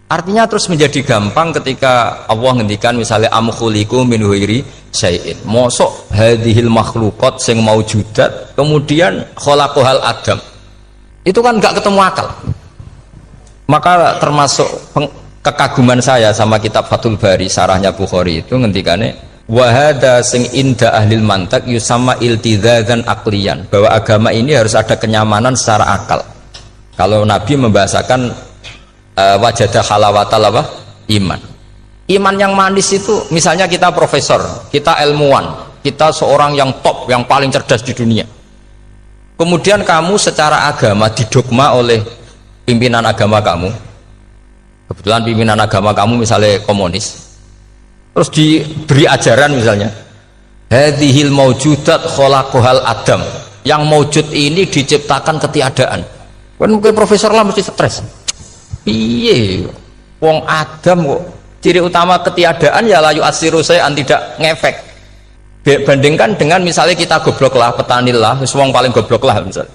Artinya terus menjadi gampang ketika Allah ngendikan misalnya am khuliqu min ghairi syai'in. Mosok hadhil makhluqat sing maujudat kemudian khalaqahal adam. Itu kan enggak ketemu akal. Maka termasuk kekaguman saya sama kitab Fathul Bari sarahnya Bukhari itu ngendikane wa hadza sing inda ahlil mantak yusamma iltidzadzan aqliyan, bahwa agama ini harus ada kenyamanan secara akal. Kalau Nabi membahasakan wajadah halawatal apa? Iman. Iman yang manis itu misalnya kita profesor, kita ilmuwan, kita seorang yang top, yang paling cerdas di dunia. Kemudian kamu secara agama didogma oleh pimpinan agama kamu. Kebetulan pimpinan agama kamu misalnya komunis. Terus diberi ajaran misalnya hadhil maujudat khalaqahal adam. Yang maujud ini diciptakan ketiadaan. Kan mungkin profesor lah mesti stres. Piye wong Adam kok ciri utama ketiadaan ya layu asiru saya tidak ngefek. Bandingkan dengan misalnya kita goblok lah, petani lah, wong paling goblok lah misalnya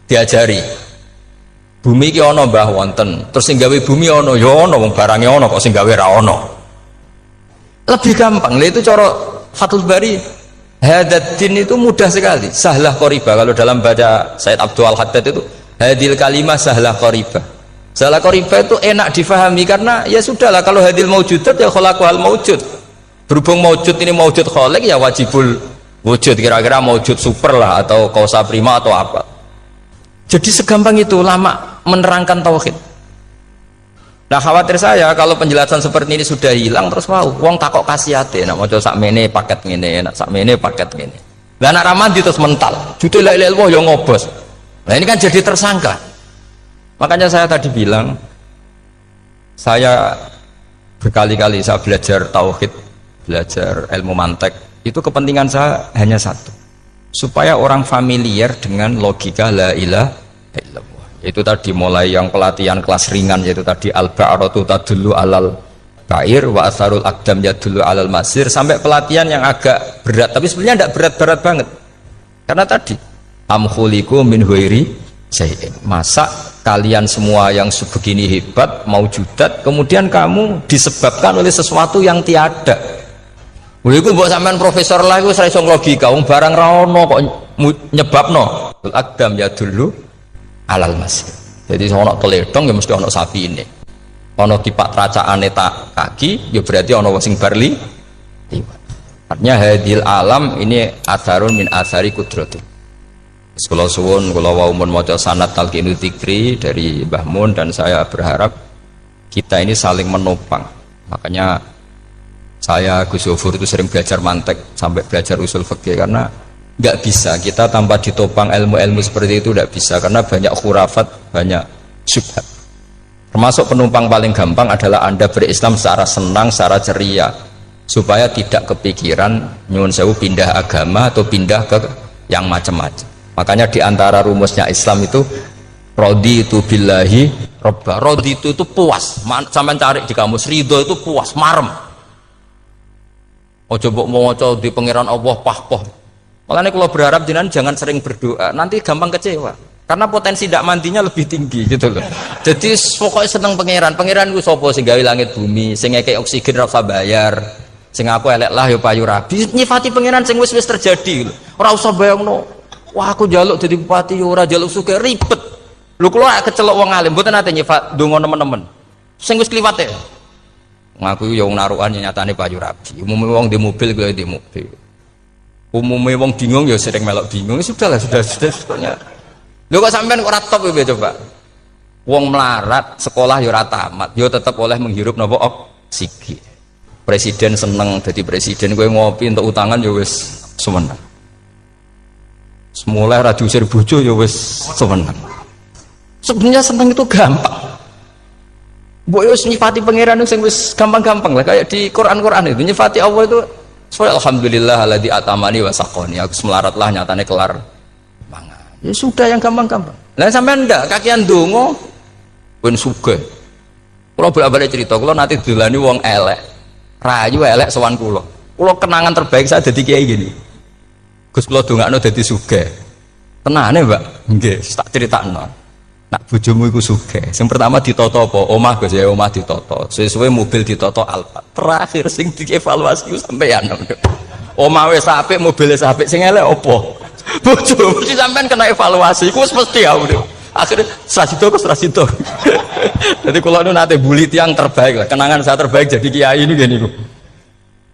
diajari bumi ki ono mbah wonten, terus sing gawe bumi ono ya ono, wong barange ono kok sing gawe ra ono. Lebih gampang. Lah itu cara Fathul Bari hadaddin itu mudah sekali, sahlah qoriba. Kalau dalam baca Said Abdul Al-Haddad itu hadil kalimah sahlah qoriba. Salah qoriba itu enak difahami karena ya sudahlah, kalau hadil maujudat ya khalaqahal maujud. Berhubung maujud ini maujud khaliq ya wajibul wujud, kira-kira maujud super lah atau kausa prima atau apa. Jadi segampang itu lama menerangkan tauhid. Nah khawatir saya kalau penjelasan seperti ini sudah hilang terus wow, wong takok kasihate nak maca sakmene paket ngene, nak sakmene paket ngene. Lah nak ramadi terus mental. Judul la ilaha illallah ya ngobos. Nah ini kan jadi tersangka. Makanya saya tadi bilang, saya berkali-kali saya belajar tauhid, belajar ilmu mantek, itu kepentingan saya hanya satu, supaya orang familiar dengan logika la ilaha illallah. Itu tadi mulai yang pelatihan kelas ringan, yaitu tadi al-ba'ratu tadullu alal ba'ir wa asarul aqdam yadullu alal masir, sampai pelatihan yang agak berat, tapi sebenarnya tidak berat-berat banget. Karena tadi am khuliqu min ghairi syai'in. Masa kalian semua yang sebegini hebat maujudat kemudian kamu disebabkan oleh sesuatu yang tiada. Iku mbok sampean profesor lah iku ora iso logika, wong barang ra ono kok nyebabno. Al-aqdam ya dulu alal masir. Jadi ono teledong ya mesti ono sapine. Ono tipak tracakane tak kaki ya berarti ono sing barli. Artinya hadil alam ini atharun min athari kudrati. Kula suwun kula wau mun maca sanad talqinu dzikri dari Mbah Mun, dan saya berharap kita ini saling menopang. Makanya saya Gus Yofur itu sering belajar mantek sampai belajar usul fikih, karena nggak bisa kita tanpa ditopang ilmu-ilmu seperti itu, tidak bisa, karena banyak khurafat, banyak syubhat. Termasuk penumpang paling gampang adalah Anda berislam secara senang, secara ceria, supaya tidak kepikiran nyuwun sewu pindah agama atau pindah ke yang macam-macam. Makanya diantara rumusnya Islam itu raditu billahi robba. Raditu itu puas. Sampai cari di kamus, ridho itu puas, marem. Ojo mbok maca di pangeran Allah pah-pah. Makanya kalau berharap jenengan jangan sering berdoa, nanti gampang kecewa. Karena potensi tidak mandinya lebih tinggi gitu loh. Jadi pokoknya seneng pangeran. Pangeran ku sapa sing gawe langit bumi, sing ngekek oksigen ora usah bayar. Sing aku elek lah ya payu rabi. Nyifati pangeran sing wis terjadi. Ora usah bayangno. Wah aku jaluk jadi bupati ora jaluk sugih ribet. Lho kula kecelok wong alim mboten nate nyifat donga nemen-nemen. Sing wis kliwat e. Ngaku ya wong narukan nyatane payu rabi. Umume wong di mobil gue di mobil. Umume wong bingung ya sering melok bingung. Sudah sebetulnya. Lho kok sampean kok ora top ya coba. Wong melarat sekolah ya ora tamat, ya tetep oleh menghirup napa oksigen. Presiden seneng dadi presiden, kowe ngopi untuk utangan ya wis semeneng. Semula ra diusir bojo ya wis seneng. Sebenarnya seneng itu gampang. Mbok yo nyifati pangeran sing wis gampang-gampang lah kayak di Quran itu nyifati Allah itu alhamdulillah alladzi atamani wa saqoni aku melaratlah nyatane kelar mangan. Ya sudah yang gampang-gampang. Lah sampean ndak kakian donga ben sugih. Kula bolak-balik cerita kula nanti dilani wong elek. Rayu elek sowan kula. Kula kenangan terbaik saya dadi kiai gini. Gus kula dongakno dadi sugih. Tenane, Mbak. Nggih, tak critakno. Nak bojomu iku sugih. Sing pertama ditata apa? Omah Gus ya, omah ditata. Suwe-suwe mobil ditata Alphard. Terakhir sing dievaluasi ku sampeyan. Omah wis apik, mobil wis apik, sing elek apa? Bojomu iki sampean kena evaluasi. Iku wis mesti ya. Akhirnya Srasito. Jadi kalau nu nate bulit yang terbaik lah. Kenangan saya terbaik jadi kiai ini gini.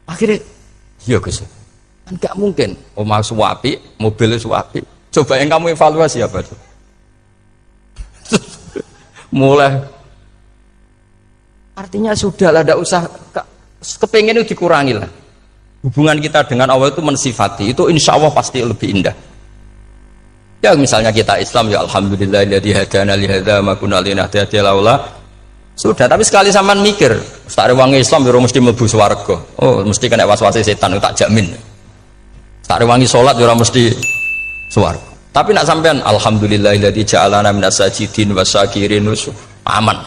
Akhirnya, iya Gus. Kan gak mungkin. Omah suwapi, mobil suwapi. Coba yang kamu evaluasi apa tuh? Mulai artinya sudah lah, tidak usah kepengen itu dikurangi lah. Hubungan kita dengan Allah itu mensifati itu insya Allah pasti lebih indah. Ya misalnya kita Islam ya alhamdulillahilladzi hadana li hadza ma kunna linahtadiya laula. Sudah, tapi sekali sampean mikir, ustaz wong Islam yo mesti mlebu swarga. Oh, mesti kena was-wase setan tak jamin. Ustaz wangi salat yo mesti swarga. Tapi nak sampean alhamdulillahilladzi ja'alana minas sajidin wasyakirin aman.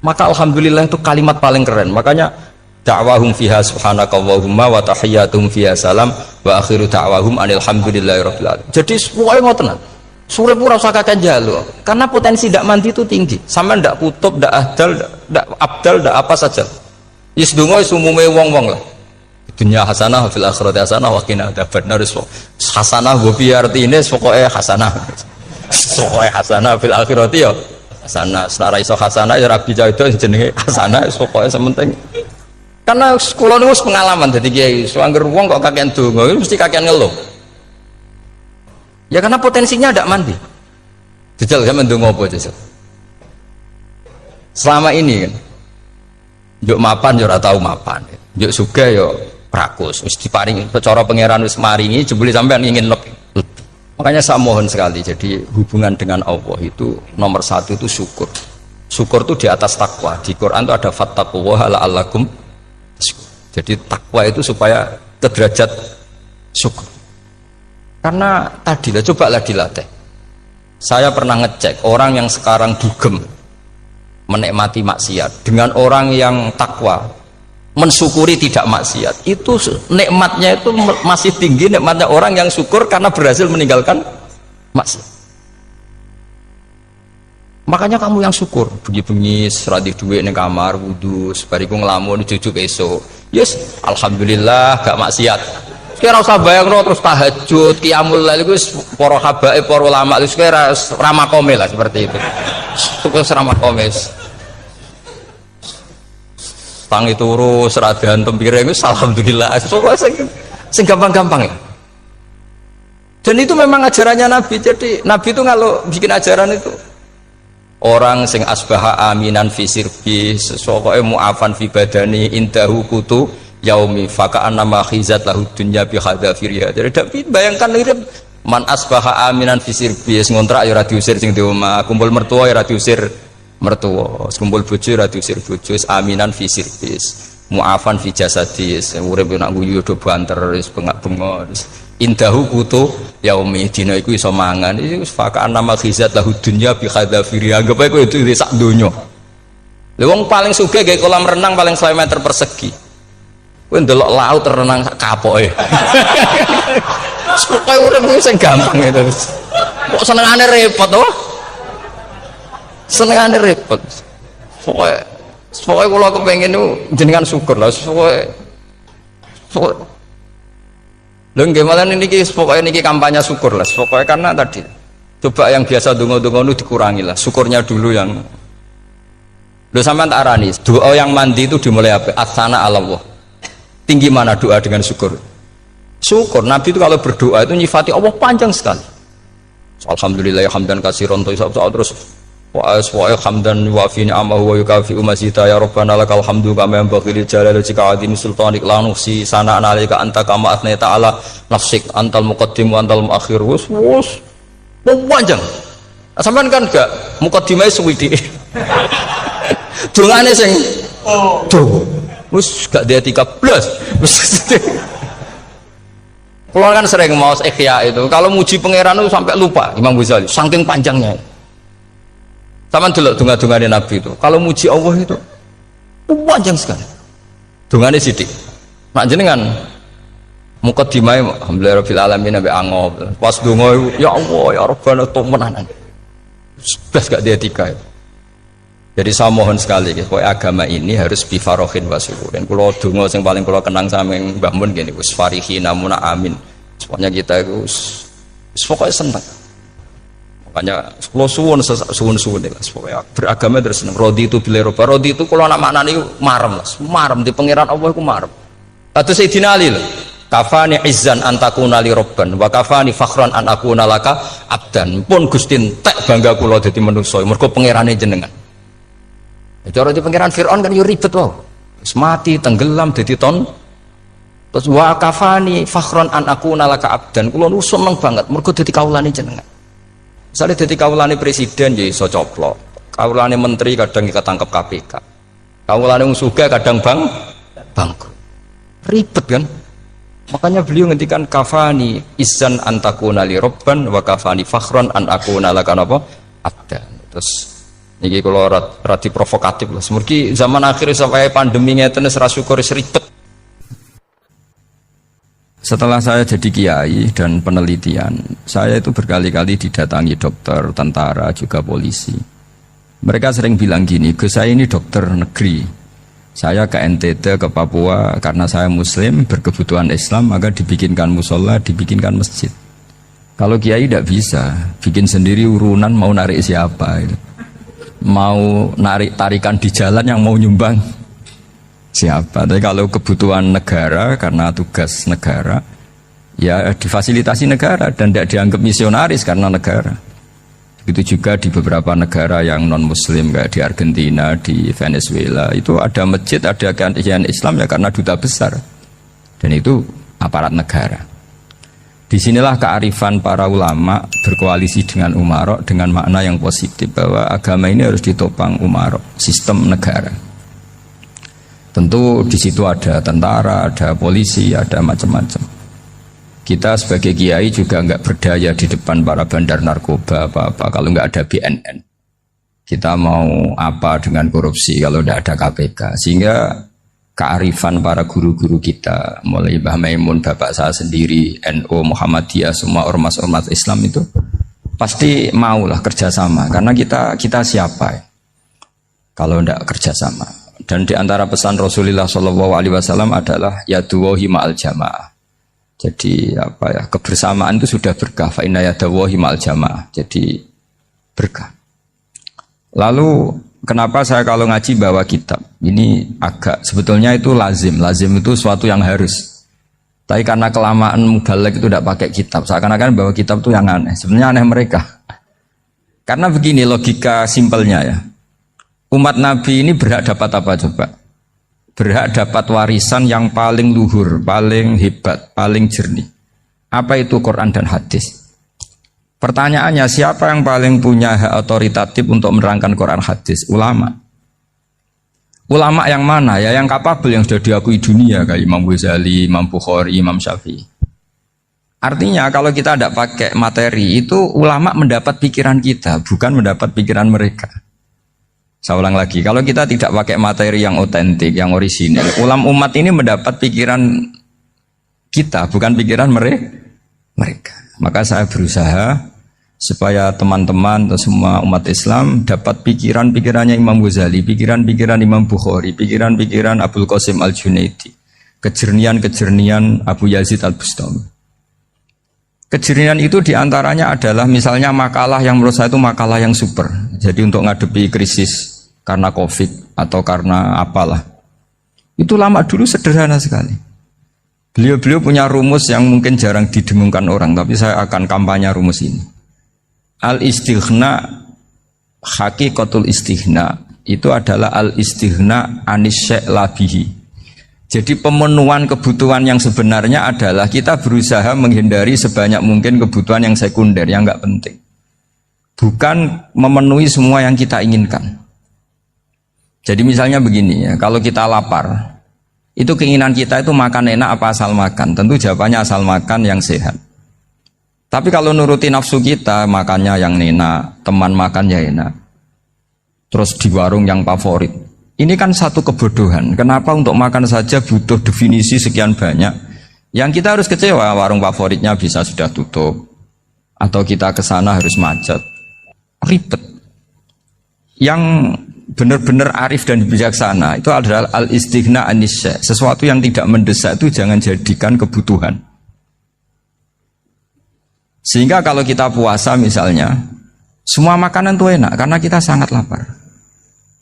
Maka alhamdulillah itu kalimat paling keren. Makanya da'wahum fiha subhanakallahumma wa tahiyyatuhum fiha salam wa akhiru da'wahum alhamdulillahirabbil alamin. Jadi pokoke ngoten. Sore ora usah kakek njaluk. Karena potensi ndak mandi itu tinggi. Sampean ndak kutub, ndak ahdal, ndak abdal, ndak apa saja. Wis donga wis umume wong-wong lah. Dunya hasanah fil akhirati hasanah wa qina adzabannar. Hasanah go piye artine pokoke hasanah. Pokoke hasanah fil akhirati ya hasanah. Nek ora iso hasanah ya rabi itu jenenge hasanah pokoke sementing. Karena kula niku pengalaman dadi kiai, angger wong kok kakean donga mesti kakean ngeluh. Ya karena potensinya tidak mandi. Jajal sampean ndonga apa jajal? Selama ini kan njuk mapan yo ora tau mapan. Njuk sugih yo rakus, wis diparingi cara pangeran wis maringi jebule sampean ingin lebih. Makanya saya mohon sekali, jadi hubungan dengan Allah itu nomor satu itu syukur. Syukur itu di atas takwa. Di Quran itu ada fattaqullaha la'allakum. Jadi takwa itu supaya ke derajat syukur. Karena tadi lah, cobalah dilatih. Saya pernah ngecek orang yang sekarang dugem menikmati maksiat dengan orang yang takwa mensyukuri tidak maksiat, itu nikmatnya itu masih tinggi nikmatnya orang yang syukur karena berhasil meninggalkan maksiat. Makanya kamu yang syukur bengi-bengi seradih duit ning kamar wudu sebariku ngelamun jujuk esok yes alhamdulillah gak maksiat. Kira usah bayangno terus tahajud qiyamul lail iku para habaib para ulama itu kira ramakome lah seperti itu. Terus ramakome. Tangi turu seradan tempire iku alhamdulillah. Pokoke sing gampang-gampang ya. Dan itu memang ajarannya Nabi. Jadi Nabi itu kalau bikin ajaran itu orang sing asbaha aminan fi sirbi sesuatu mu'afan fi badani indahu kutu yaumi faka'an nama khizat lahu dunya bi hadafiriha. Jadi bayangkan ini man asbaha aminan fi sirbi ngontrak ya ora diusir sing di omah, kumpul mertua ya ora diusir mertua, kumpul bojo ora diusir bojo, aminan fi sirbi mu'afan fi jasadis urip nak guyu do banter wis bengak-bengok indahu kutu yaumi dina iku iso mangan iki faka'an nama khizat lahu dunya bi hadafiriha. Anggap ae kowe itu sak donya. Lha wong paling sugih gawe kolam renang paling 100 meter persegi. Kowe ndelok laut renang sak kapoke. Pokoke urip kuwi sing gampang itu. Kok senengane repot to? Senengane repot. Pokoke kula kepengin niku jenengan syukur lah. Pokoke lho nggih malan niki pokoke niki kampanye syukur lah. Pokoke karena tadi coba yang biasa donga-donga niku dikurangi lah. Syukurnya dulu yang lho sampean tak arani. Doa yang mandi itu dimulai apa? Asana Allah. Tinggi mana doa dengan syukur? Syukur. Nabi itu kalau berdoa itu nyifati Allah panjang sekali. Alhamdulillah hamdan katsiran terus wa hamdan wa fi ni'amahu wa yukafi mazida ya rabbana lakal hamdu kama yanbaghi li jalali wajhika azim sultanik la nuhsi sana'an 'alaika anta kama athnai ta'ala nafsik antal muqaddim wa antal muakhir. Wus panjang. Sampean kan enggak muqaddimah suwidi. dongane sing tuh wis gak dia 13 wis. Kalau kan sering mau ikhya itu kalau muji pangeran itu sampai lupa Imam Ghazali saking panjangnya. Sama dulu donga-dongane Nabi itu kalau muji Allah itu panjang sekali dongane sithik nak jenengan mukaddimah alhamdulillah rabbil alamin nabi angob pas donga ya Allah ya Rabbana temenan blas gak dia 3. Jadi saya mohon sekali supaya agama ini harus bifarohin wasyukurin. Kalau donga yang paling kalau kenang sama yang Mbah Mun gini Gus farihi namuna amin. Semuanya kita itu pokoknya senang. Makanya kalau suwun lah pokoknya beragama terus senang. Rodi itu bila roba rodi itu kalau anak maknanya marem lah, marem di pangeran Allah itu marem. Kata Sayyidina Ali lah, kafani izzan antakuna li robban, wa kafani fakhran an akuna laka abdan. Pun Gustin tak bangga kula dadi manusa, mergo pangerane jenengan. Cara di pangeran Fir'aun kan yo ribet wae. Wis mati tenggelam dadi ton. Terus wa kafani fakhran an akuna laka abdan. Kula nu seneng banget mergo dadi kawulane jenengan. Misale dadi kawulane presiden ya iso coplok. Kawulane menteri kadang ketangkep KPK. Kawulane wong sugih kadang bangkrut. Ribet kan? Makanya beliau ngendikan kafani izzan antakuna li robban wa kafani fakhran an akuna laka napa abdan. Terus niki kalau rati provokatif lah. Semergi zaman akhir sampai pandemi ngeten wis ra syukur ribet. Setelah saya jadi kiai dan penelitian, saya itu berkali-kali didatangi dokter, tentara, juga polisi. Mereka sering bilang gini, "Gus, saya ini dokter negeri. Saya ke NTT, ke Papua karena saya muslim, berkebutuhan Islam, maka dibikinkan musola, dibikinkan masjid. Kalau kiai tidak bisa, bikin sendiri urunan mau narik siapa itu. Mau narik tarikan di jalan yang mau nyumbang siapa. Tapi kalau kebutuhan negara karena tugas negara ya difasilitasi negara dan tidak dianggap misionaris karena negara. Begitu juga di beberapa negara yang non muslim kayak di Argentina, di Venezuela itu ada masjid, ada kajian Islam ya karena duta besar dan itu aparat negara. Disinilah kearifan para ulama berkoalisi dengan umarok dengan makna yang positif bahwa agama ini harus ditopang umarok, sistem negara. Tentu di situ ada tentara, ada polisi, ada macam-macam. Kita sebagai kiai juga nggak berdaya di depan para bandar narkoba apa-apa kalau nggak ada BNN. Kita mau apa dengan korupsi kalau tidak ada KPK? Sehingga kearifan para guru-guru kita, mulai Mbah Maimun, bapak saya sendiri, NU, Muhammadiyah, semua ormas-ormas Islam itu pasti maulah kerjasama. Karena kita siapa ya? Kalau tidak kerjasama. Dan di antara pesan Rasulullah SAW adalah yaduwahi ma'al jamaah. Jadi apa ya, kebersamaan itu sudah berkah. Fa inna yadawahi ma'al jamaah. Jadi berkah. Lalu kenapa saya kalau ngaji bawa kitab? Ini agak sebetulnya itu lazim. Lazim itu suatu yang harus. Tapi karena kelamaan mubalek itu tidak pakai kitab. Seakan-akan bawa kitab itu yang aneh. Sebenarnya aneh mereka. Karena begini logika simpelnya ya. Umat Nabi ini berhak dapat apa coba? Berhak dapat warisan yang paling luhur, paling hebat, paling jernih. Apa itu Quran dan hadis? Pertanyaannya, siapa yang paling punya hak otoritatif untuk menerangkan Quran hadis? Ulama. Ulama yang mana? Ya yang kapabel, yang sudah diakui dunia kayak Imam Ghazali, Imam Bukhari, Imam Syafi'i. Artinya kalau kita tidak pakai materi itu ulama mendapat pikiran kita, bukan mendapat pikiran mereka. Saya ulang lagi, kalau kita tidak pakai materi yang otentik, yang orisinil, umat ini mendapat pikiran kita, bukan pikiran mereka. Maka saya berusaha supaya teman-teman atau semua umat Islam dapat pikiran-pikirannya Imam Ghazali, pikiran-pikiran Imam Bukhari, pikiran-pikiran Abdul Qasim Al-Junaidi, kejernian-kejernian Abu Yazid Al-Bustami. Kejernian itu diantaranya adalah misalnya makalah yang menurut saya itu makalah yang super. Jadi untuk ngadepi krisis karena COVID atau karena apalah. Itu lama dulu sederhana sekali. Beliau-beliau punya rumus yang mungkin jarang didengungkan orang, tapi saya akan kampanye rumus ini. Al-istighna, hakikatul istighna, itu adalah al-istighna anis syai' labihi. Jadi pemenuhan kebutuhan yang sebenarnya adalah kita berusaha menghindari sebanyak mungkin kebutuhan yang sekunder, yang enggak penting. Bukan memenuhi semua yang kita inginkan. Jadi misalnya begini ya, kalau kita lapar, itu keinginan kita itu makan enak apa asal makan? Tentu jawabannya asal makan yang sehat. Tapi kalau nuruti nafsu kita, makannya yang enak, teman makan ya enak. Terus di warung yang favorit. Ini kan satu kebodohan. Kenapa untuk makan saja butuh definisi sekian banyak? Yang kita harus kecewa, warung favoritnya bisa sudah tutup. Atau kita ke sana harus macet. Ribet. Yang benar-benar arif dan bijaksana itu adalah al-istighna anisya. Sesuatu yang tidak mendesak itu jangan jadikan kebutuhan. Sehingga kalau kita puasa misalnya, semua makanan itu enak karena kita sangat lapar.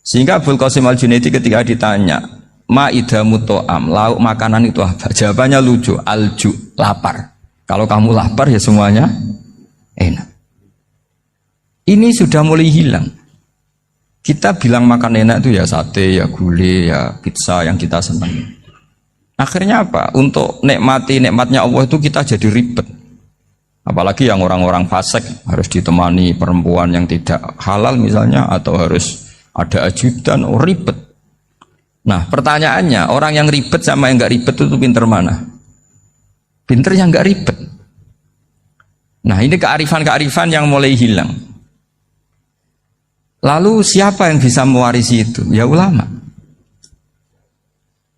Sehingga Abul Qasim Al-Junaidi ketika ditanya, ma'idamu to'am, lauk makanan itu apa? Jawabannya lucu, alju, lapar. Kalau kamu lapar ya semuanya enak. Ini sudah mulai hilang. Kita bilang makan enak itu ya sate, ya gulai, ya pizza yang kita senang. Akhirnya apa? Untuk nikmati nikmatnya Allah itu kita jadi ribet. Apalagi yang orang-orang fasik harus ditemani perempuan yang tidak halal misalnya, atau harus ada ajudan, ribet. Nah pertanyaannya, orang yang ribet sama yang nggak ribet itu pinter mana? Pinter yang nggak ribet. Nah ini kearifan-kearifan yang mulai hilang. Lalu siapa yang bisa mewarisi itu? Ya ulama.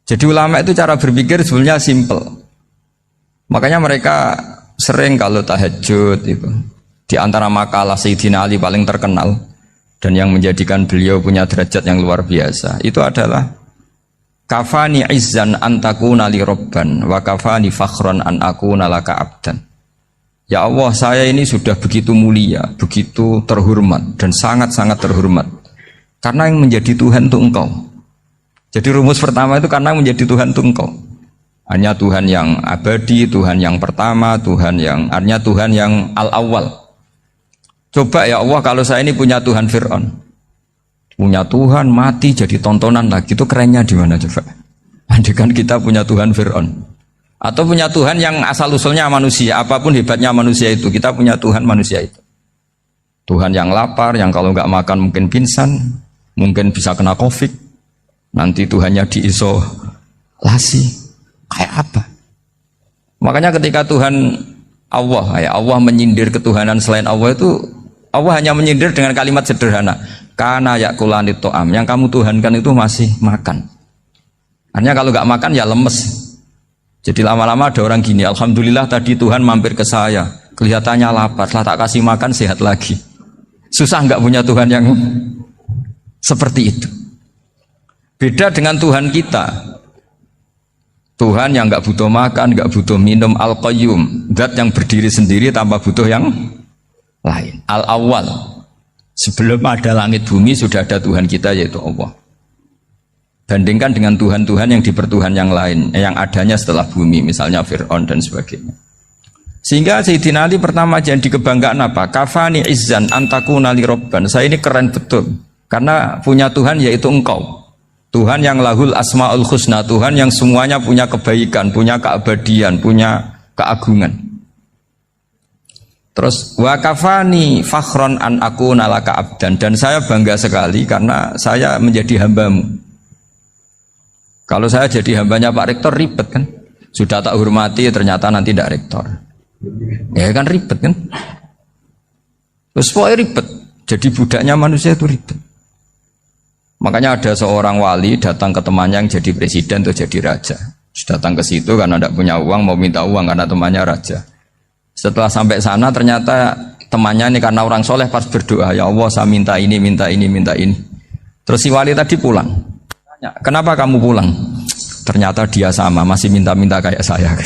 Jadi ulama itu cara berpikir sebenarnya simple. Makanya mereka sering kalau tahajud itu, di antara makalah Sayyidina Ali paling terkenal dan yang menjadikan beliau punya derajat yang luar biasa itu adalah kafani izzan antakuna li robban wa kafani fakhron an akuna laka abdan. Ya Allah, saya ini sudah begitu mulia, begitu terhormat dan sangat-sangat terhormat karena yang menjadi Tuhan itu Engkau. Jadi rumus pertama itu karena menjadi Tuhan itu Engkau. Hanya Tuhan yang abadi, Tuhan yang pertama, hanya Tuhan yang al-awwal. Coba ya Allah, kalau saya ini punya Tuhan Fir'aun, punya Tuhan mati jadi tontonan lagi, itu kerennya di mana coba? Andaikan kita punya Tuhan Fir'aun, atau punya Tuhan yang asal usulnya manusia, apapun hebatnya manusia itu, kita punya Tuhan manusia itu. Tuhan yang lapar, yang kalau nggak makan mungkin pingsan, mungkin bisa kena COVID, nanti Tuhannya diisolasi. Kayak apa? Makanya ketika Tuhan Allah menyindir ketuhanan selain Allah itu, Allah hanya menyindir dengan kalimat sederhana, kana yakulanit to'am, yang kamu tuhankan itu masih makan. Hanya kalau nggak makan ya lemes. Jadi lama-lama ada orang gini, alhamdulillah tadi Tuhan mampir ke saya, kelihatannya lapar, setelah tak kasih makan sehat lagi. Susah nggak punya Tuhan yang seperti itu. Beda dengan Tuhan kita. Tuhan yang nggak butuh makan, nggak butuh minum, al-qayyum, zat yang berdiri sendiri tanpa butuh yang lain. Al-awwal, sebelum ada langit bumi sudah ada Tuhan kita yaitu Allah. Bandingkan dengan Tuhan-Tuhan yang dipertuhan yang lain, yang adanya setelah bumi, misalnya Fir'aun dan sebagainya. Sehingga Sayyidina Ali pertama jadi kebanggaan apa? Kafani izzan antakuna li robban. Saya ini keren betul karena punya Tuhan yaitu Engkau. Tuhan yang lahul asma'ul husna, Tuhan yang semuanya punya kebaikan, punya keabadian, punya keagungan. Terus wa kafani fakhron an akuna laka abdan, dan saya bangga sekali karena saya menjadi hambamu. Kalau saya jadi hambanya Pak Rektor ribet kan? Sudah tak hormati ternyata nanti tidak rektor. Ya kan ribet kan? Terus pokoknya ribet. Jadi budaknya manusia itu ribet. Makanya ada seorang wali datang ke temannya yang jadi presiden atau jadi raja. Datang ke situ karena tidak punya uang, mau minta uang karena temannya raja. Setelah sampai sana ternyata temannya ini karena orang soleh pas berdoa, ya Allah saya minta ini, minta ini, minta ini. Terus si wali tadi pulang. Tanya, kenapa kamu pulang? Ternyata dia sama, masih minta-minta kayak saya.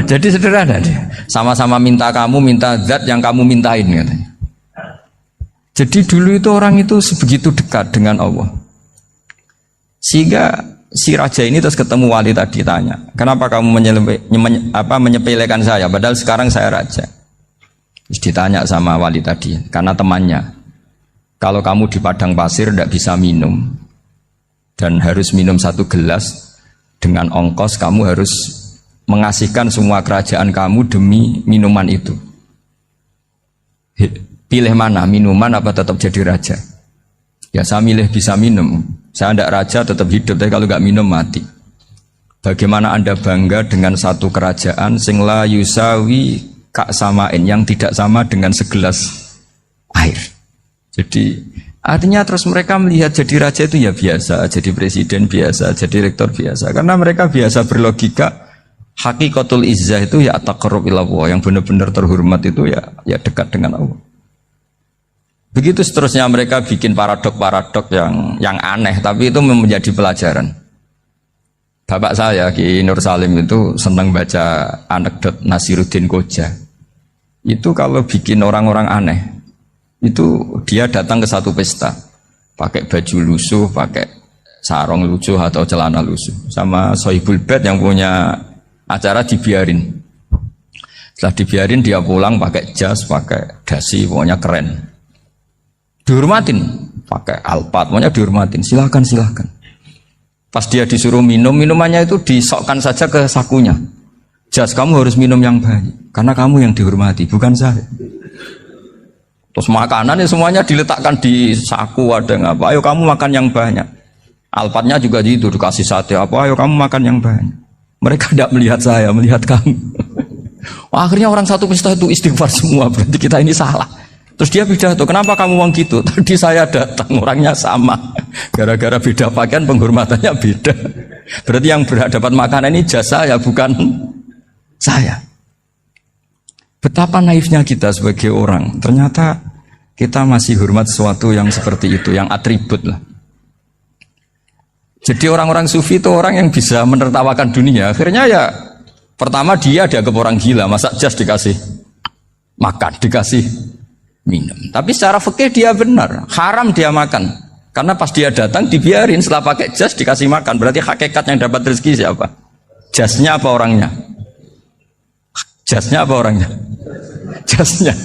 Jadi sederhana dia. Sama-sama minta kamu, minta zat yang kamu mintain katanya. Jadi dulu itu orang itu sebegitu dekat dengan Allah. Sehingga si raja ini terus ketemu wali tadi tanya, kenapa kamu menyepelekan saya padahal sekarang saya raja? Terus ditanya sama wali tadi, karena temannya, kalau kamu di padang pasir tidak bisa minum dan harus minum 1 gelas, dengan ongkos kamu harus mengasihkan semua kerajaan kamu demi minuman itu. Pilih mana, minuman apa tetap jadi raja? Ya saya milih bisa minum. Saya tidak raja tetap hidup, tapi kalau nggak minum mati. Bagaimana Anda bangga dengan satu kerajaan sing la yusawi kak samain, yang tidak sama dengan segelas air. Jadi artinya terus mereka melihat jadi raja itu ya biasa, jadi presiden biasa, jadi rektor biasa. Karena mereka biasa berlogika hakikatul izzah itu ya taqarrub ila Allah, yang benar-benar terhormat itu ya dekat dengan Allah. Begitu seterusnya mereka bikin paradok-paradok yang aneh, tapi itu menjadi pelajaran. Bapak saya Ki Nur Salim itu senang baca anekdot Nasiruddin Koja. Itu kalau bikin orang-orang aneh, itu dia datang ke satu pesta, pakai baju lusuh, pakai sarung lusuh atau celana lusuh, sama Sohibul Bait yang punya acara dibiarin. Setelah dibiarin dia pulang pakai jas, pakai dasi, pokoknya keren. Dihormatin, pakai alpat, pokoknya dihormatin. Silakan. Pas dia disuruh minum, minumannya itu disokkan saja ke sakunya. Jas, kamu harus minum yang banyak, karena kamu yang dihormati, bukan saya. Terus makanannya semuanya diletakkan di saku, ada ngapa? Ayo kamu makan yang banyak. Alpatnya juga gitu, dikasih sate apa? Ayo kamu makan yang banyak. Mereka tidak melihat saya, melihat kamu. Akhirnya orang satu pesta itu istighfar semua, berarti kita ini salah. Terus dia pidato, kenapa kamu ngomong gitu? Tadi saya datang, orangnya sama. Gara-gara beda pakaian, penghormatannya beda. Berarti yang berhak dapat makanan ini jasa ya, bukan saya. Betapa naifnya kita sebagai orang. Ternyata kita masih hormat sesuatu yang seperti itu, yang atribut lah. Jadi orang-orang sufi itu orang yang bisa menertawakan dunia. Akhirnya ya, pertama dia dianggap orang gila, masa jas dikasih makan, dikasih minum. Tapi secara fikih dia benar, haram dia makan. Karena pas dia datang dibiarin, setelah pakai jas dikasih makan. Berarti hakikat yang dapat rezeki siapa? Jasnya apa orangnya? Jasnya apa orangnya? Jasnya.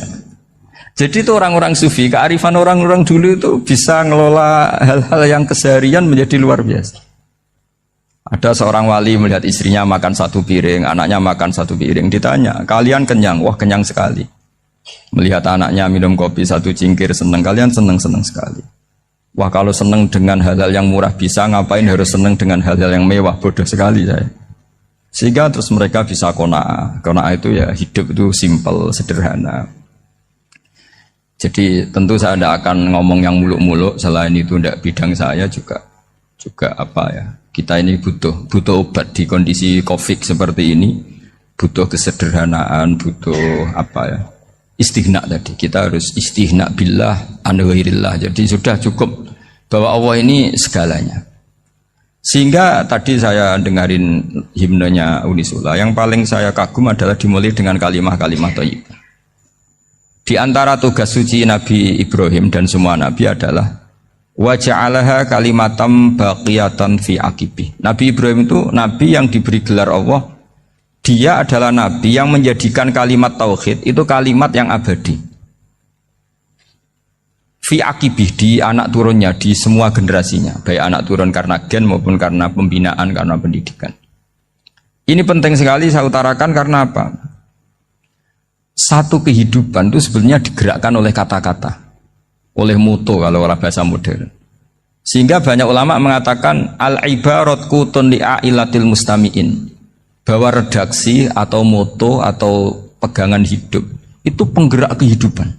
Jadi itu orang-orang sufi, kearifan orang-orang dulu itu bisa ngelola hal-hal yang keseharian menjadi luar biasa. Ada seorang wali melihat istrinya makan satu piring, anaknya makan satu piring. Ditanya, kalian kenyang? Wah, kenyang sekali. Melihat anaknya minum kopi satu cingkir, senang. Kalian senang-senang sekali. Wah, kalau senang dengan hal-hal yang murah bisa, ngapain harus senang dengan hal-hal yang mewah? Bodoh sekali saya. Sehingga terus mereka bisa qanaah. Qanaah itu ya hidup itu simple, sederhana. Jadi tentu saya tidak akan ngomong yang muluk-muluk, selain itu tidak bidang saya juga apa ya, kita ini butuh obat di kondisi COVID seperti ini, butuh kesederhanaan, butuh apa ya, istighna tadi. Kita harus istighna billah an ghairillah. Jadi sudah cukup bahwa Allah ini segalanya. Sehingga tadi saya dengarin himnenya Unisula, yang paling saya kagum adalah dimulai dengan kalimat-kalimat thayyibah. Di antara tugas suci Nabi Ibrahim dan semua Nabi adalah wa ja'alaha kalimatam baqiyatan fi aqibi. Nabi Ibrahim itu Nabi yang diberi gelar Allah. Dia adalah Nabi yang menjadikan kalimat tauhid itu kalimat yang abadi. Fi aqibi, di anak turunnya, di semua generasinya. Baik anak turun karena gen maupun karena pembinaan, karena pendidikan. Ini penting sekali saya utarakan karena apa? Satu kehidupan itu sebenarnya digerakkan oleh kata-kata, oleh moto kalau orang bahasa modern. Sehingga banyak ulama mengatakan al-ibarat qutun li'ailatil mustami'in, bahwa redaksi atau moto atau pegangan hidup itu penggerak kehidupan.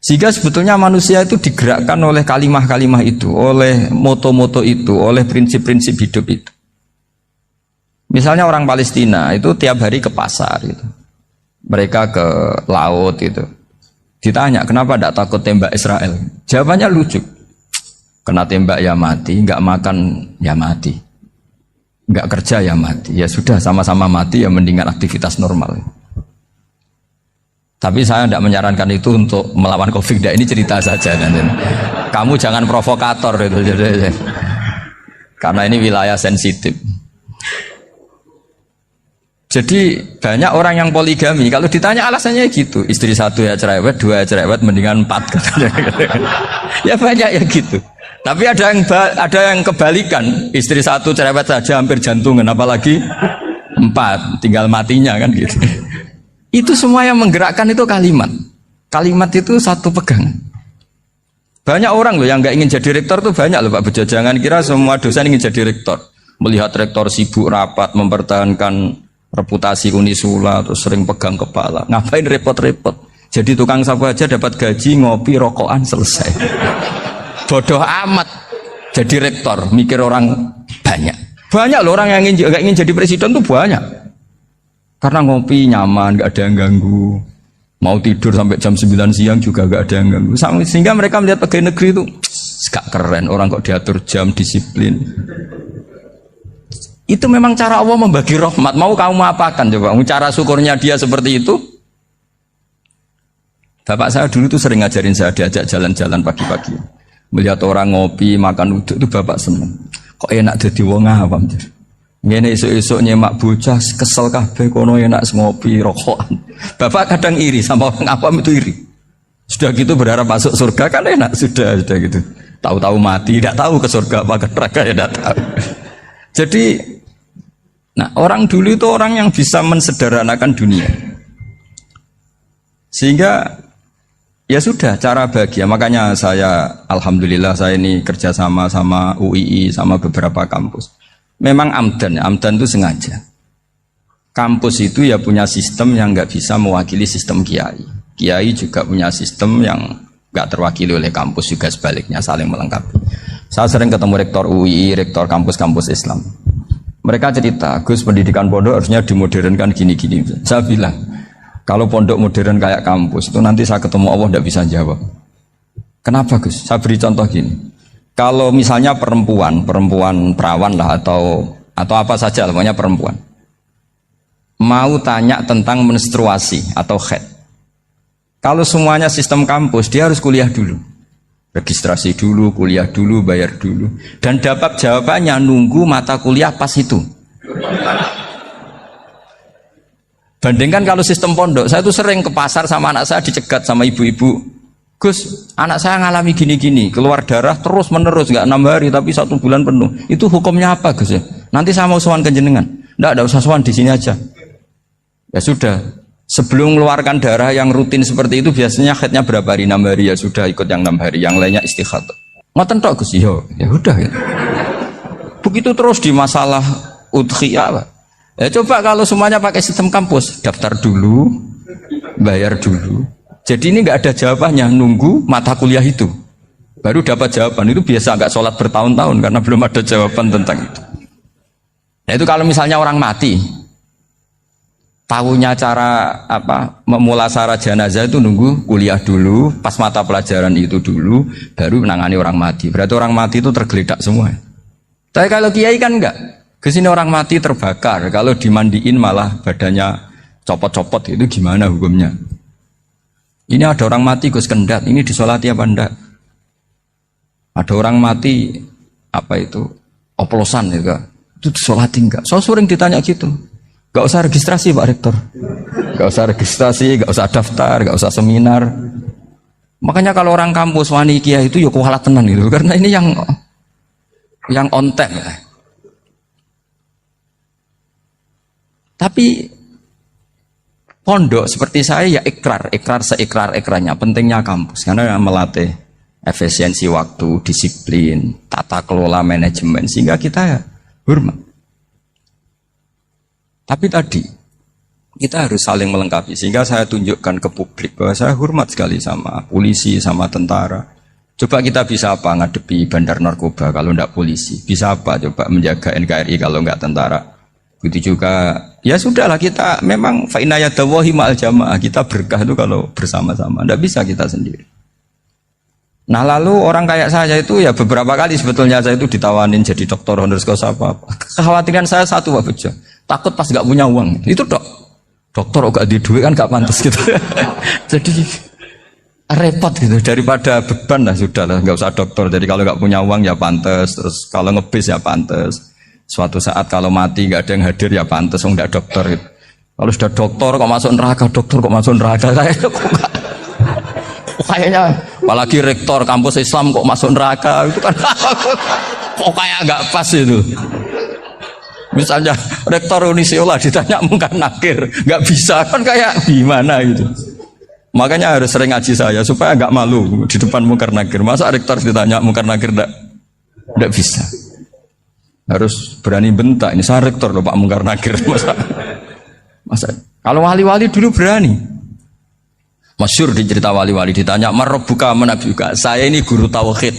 Sehingga sebetulnya manusia itu digerakkan oleh kalimah-kalimah itu, oleh moto-moto itu, oleh prinsip-prinsip hidup itu. Misalnya orang Palestina itu tiap hari ke pasar gitu. Mereka ke laut itu. Ditanya, kenapa tidak takut tembak Israel? Jawabannya lucu. Kena tembak ya mati, nggak makan ya mati, nggak kerja ya mati. Ya sudah, sama-sama mati ya, mendingan aktivitas normal. Tapi saya tidak menyarankan itu untuk melawan COVID. Ini cerita saja. Kamu jangan provokator itu. Karena ini wilayah sensitif. Jadi banyak orang yang poligami, kalau ditanya alasannya gitu, istri satu ya cerewet, dua ya cerewet, mendingan 4 katanya. Ya banyak ya gitu. Tapi ada yang kebalikan, istri satu cerewet saja hampir jantungan, apalagi 4, tinggal matinya kan gitu. Itu semua yang menggerakkan itu kalimat. Kalimat itu satu pegangan. Banyak orang loh yang nggak ingin jadi rektor tuh banyak loh Pak Bejo. Jangan kira semua dosen ingin jadi rektor. Melihat rektor sibuk rapat mempertahankan reputasi Unisula terus sering pegang kepala. Ngapain repot-repot? Jadi tukang sapu aja dapat gaji, ngopi, rokokan, selesai. Bodoh amat jadi rektor, mikir orang banyak. Banyak loh orang yang nggak ingin jadi presiden tuh banyak. Karena ngopi nyaman, nggak ada yang ganggu. Mau tidur sampai jam 9 siang juga gak ada yang ganggu. Sehingga mereka melihat pegawai negeri itu gak keren, orang kok diatur jam, disiplin. Itu memang cara Allah membagi rahmat. Mau kamu apakan coba? Cara syukurnya dia seperti itu. Bapak saya dulu tuh sering ngajarin saya, diajak jalan-jalan pagi-pagi. Melihat orang ngopi, makan uduk itu bapak seneng. Kok enak jadi wong awam. Ngene esuk-esuk nyemak bocah kesel kabeh kono enak ngopi rokokan. Bapak kadang iri sama orang awam itu iri. Sudah gitu berharap masuk surga kan enak sudah gitu. Tahu-tahu mati, tidak tahu ke surga apa ke neraka ya tidak tahu. Jadi nah orang dulu itu orang yang bisa mensederhanakan dunia. Sehingga ya sudah cara bahagia. Makanya saya alhamdulillah saya ini kerjasama sama UII sama beberapa kampus. Memang amdan itu sengaja. Kampus itu ya punya sistem yang nggak bisa mewakili sistem kiai. Kiai juga punya sistem yang nggak terwakili oleh kampus juga sebaliknya saling melengkapi. Saya sering ketemu rektor UI, rektor kampus-kampus Islam. Mereka cerita, Gus pendidikan pondok harusnya dimodernkan gini-gini. Saya bilang, kalau pondok modern kayak kampus itu nanti saya ketemu Allah nggak bisa jawab. Kenapa Gus? Saya beri contoh gini. Kalau misalnya perempuan perawan lah atau apa saja, namanya perempuan, mau tanya tentang menstruasi atau haid. Kalau semuanya sistem kampus, dia harus kuliah dulu, registrasi dulu, kuliah dulu, bayar dulu, dan dapat jawabannya nunggu mata kuliah pas itu. Bandingkan kalau sistem pondok, saya tuh sering ke pasar sama anak saya dicegat sama ibu-ibu. Gus, anak saya ngalami gini-gini, keluar darah terus menerus, nggak 6 hari tapi 1 bulan penuh. Itu hukumnya apa Gus ya? Nanti saya mau sowan ke jenengan. Nggak usah sowan di sini aja. Ya sudah, sebelum mengeluarkan darah yang rutin seperti itu biasanya haidnya berapa hari? 6 hari ya sudah ikut yang 6 hari, yang lainnya istighatsah. Ngoten tok Gus, ya udah ya. Begitu terus di masalah udhiyah Pak. Ya coba kalau semuanya pakai sistem kampus, daftar dulu, bayar dulu. Jadi ini nggak ada jawabannya, nunggu mata kuliah itu baru dapat jawaban. Itu biasa nggak sholat bertahun-tahun karena belum ada jawaban tentang itu. Nah itu kalau misalnya orang mati, tahunya cara apa memulasara jenazah itu nunggu kuliah dulu, pas mata pelajaran itu dulu, baru menangani orang mati. Berarti orang mati itu tergeledak semua. Tapi kalau kiai kan enggak. Kesini orang mati terbakar, kalau dimandiin malah badannya copot-copot, itu gimana hukumnya? Ini ada orang mati Gus Kendat, ini disolati apa enggak? Ada orang mati apa itu oplosan itu disolati enggak? So sering ditanya gitu. Gak usah registrasi Pak Rektor, gak usah registrasi, gak usah daftar, gak usah seminar. Makanya kalau orang kampus wani kiai itu ya kualat tenan gitu, karena ini yang on time. Tapi pondok seperti saya ya ikrar seikrar-ikrarnya. Pentingnya kampus karena melatih efisiensi waktu, disiplin, tata kelola manajemen sehingga kita ya hormat. Tapi tadi kita harus saling melengkapi sehingga saya tunjukkan ke publik bahwa saya hormat sekali sama polisi, sama tentara. Coba kita bisa apa ngadepi bandar narkoba kalau enggak polisi? Bisa apa coba menjaga NKRI kalau enggak tentara? Begitu juga ya sudahlah kita memang fa inna yadallahi ma'al jamaah, kita berkah itu kalau bersama-sama, tidak bisa kita sendiri. Nah lalu orang kayak saya itu ya beberapa kali sebetulnya saya itu ditawanin jadi doktor honoris causa apa. Kekhawatiran saya satu Pak Bejo, takut pas nggak punya uang itu dokter gak di duit kan gak pantas gitu. Jadi repot gitu, daripada beban lah sudah lah nggak usah dokter. Jadi kalau nggak punya uang ya pantas, terus kalau ngebis ya pantas. Suatu saat kalau mati nggak ada yang hadir ya pantas, nggak dokter gitu. Kalau sudah dokter kok masuk neraka, dokter kok masuk neraka, kayaknya apalagi rektor kampus Islam kok masuk neraka itu kan kok kayak nggak pas itu. Misalnya rektor Unisula ditanya mungkin nakir, nggak bisa kan kayak gimana gitu. Makanya harus sering ngaji saya supaya nggak malu di depan Munkar Nakir. Masa rektor ditanya Munkar Nakir enggak bisa. Harus berani bentak. Ini saya rektor loh Pak Munkar Nakir. Masa kalau wali-wali dulu berani. Masyhur di cerita wali-wali ditanya marabbuka manabuka. Saya ini guru tauhid.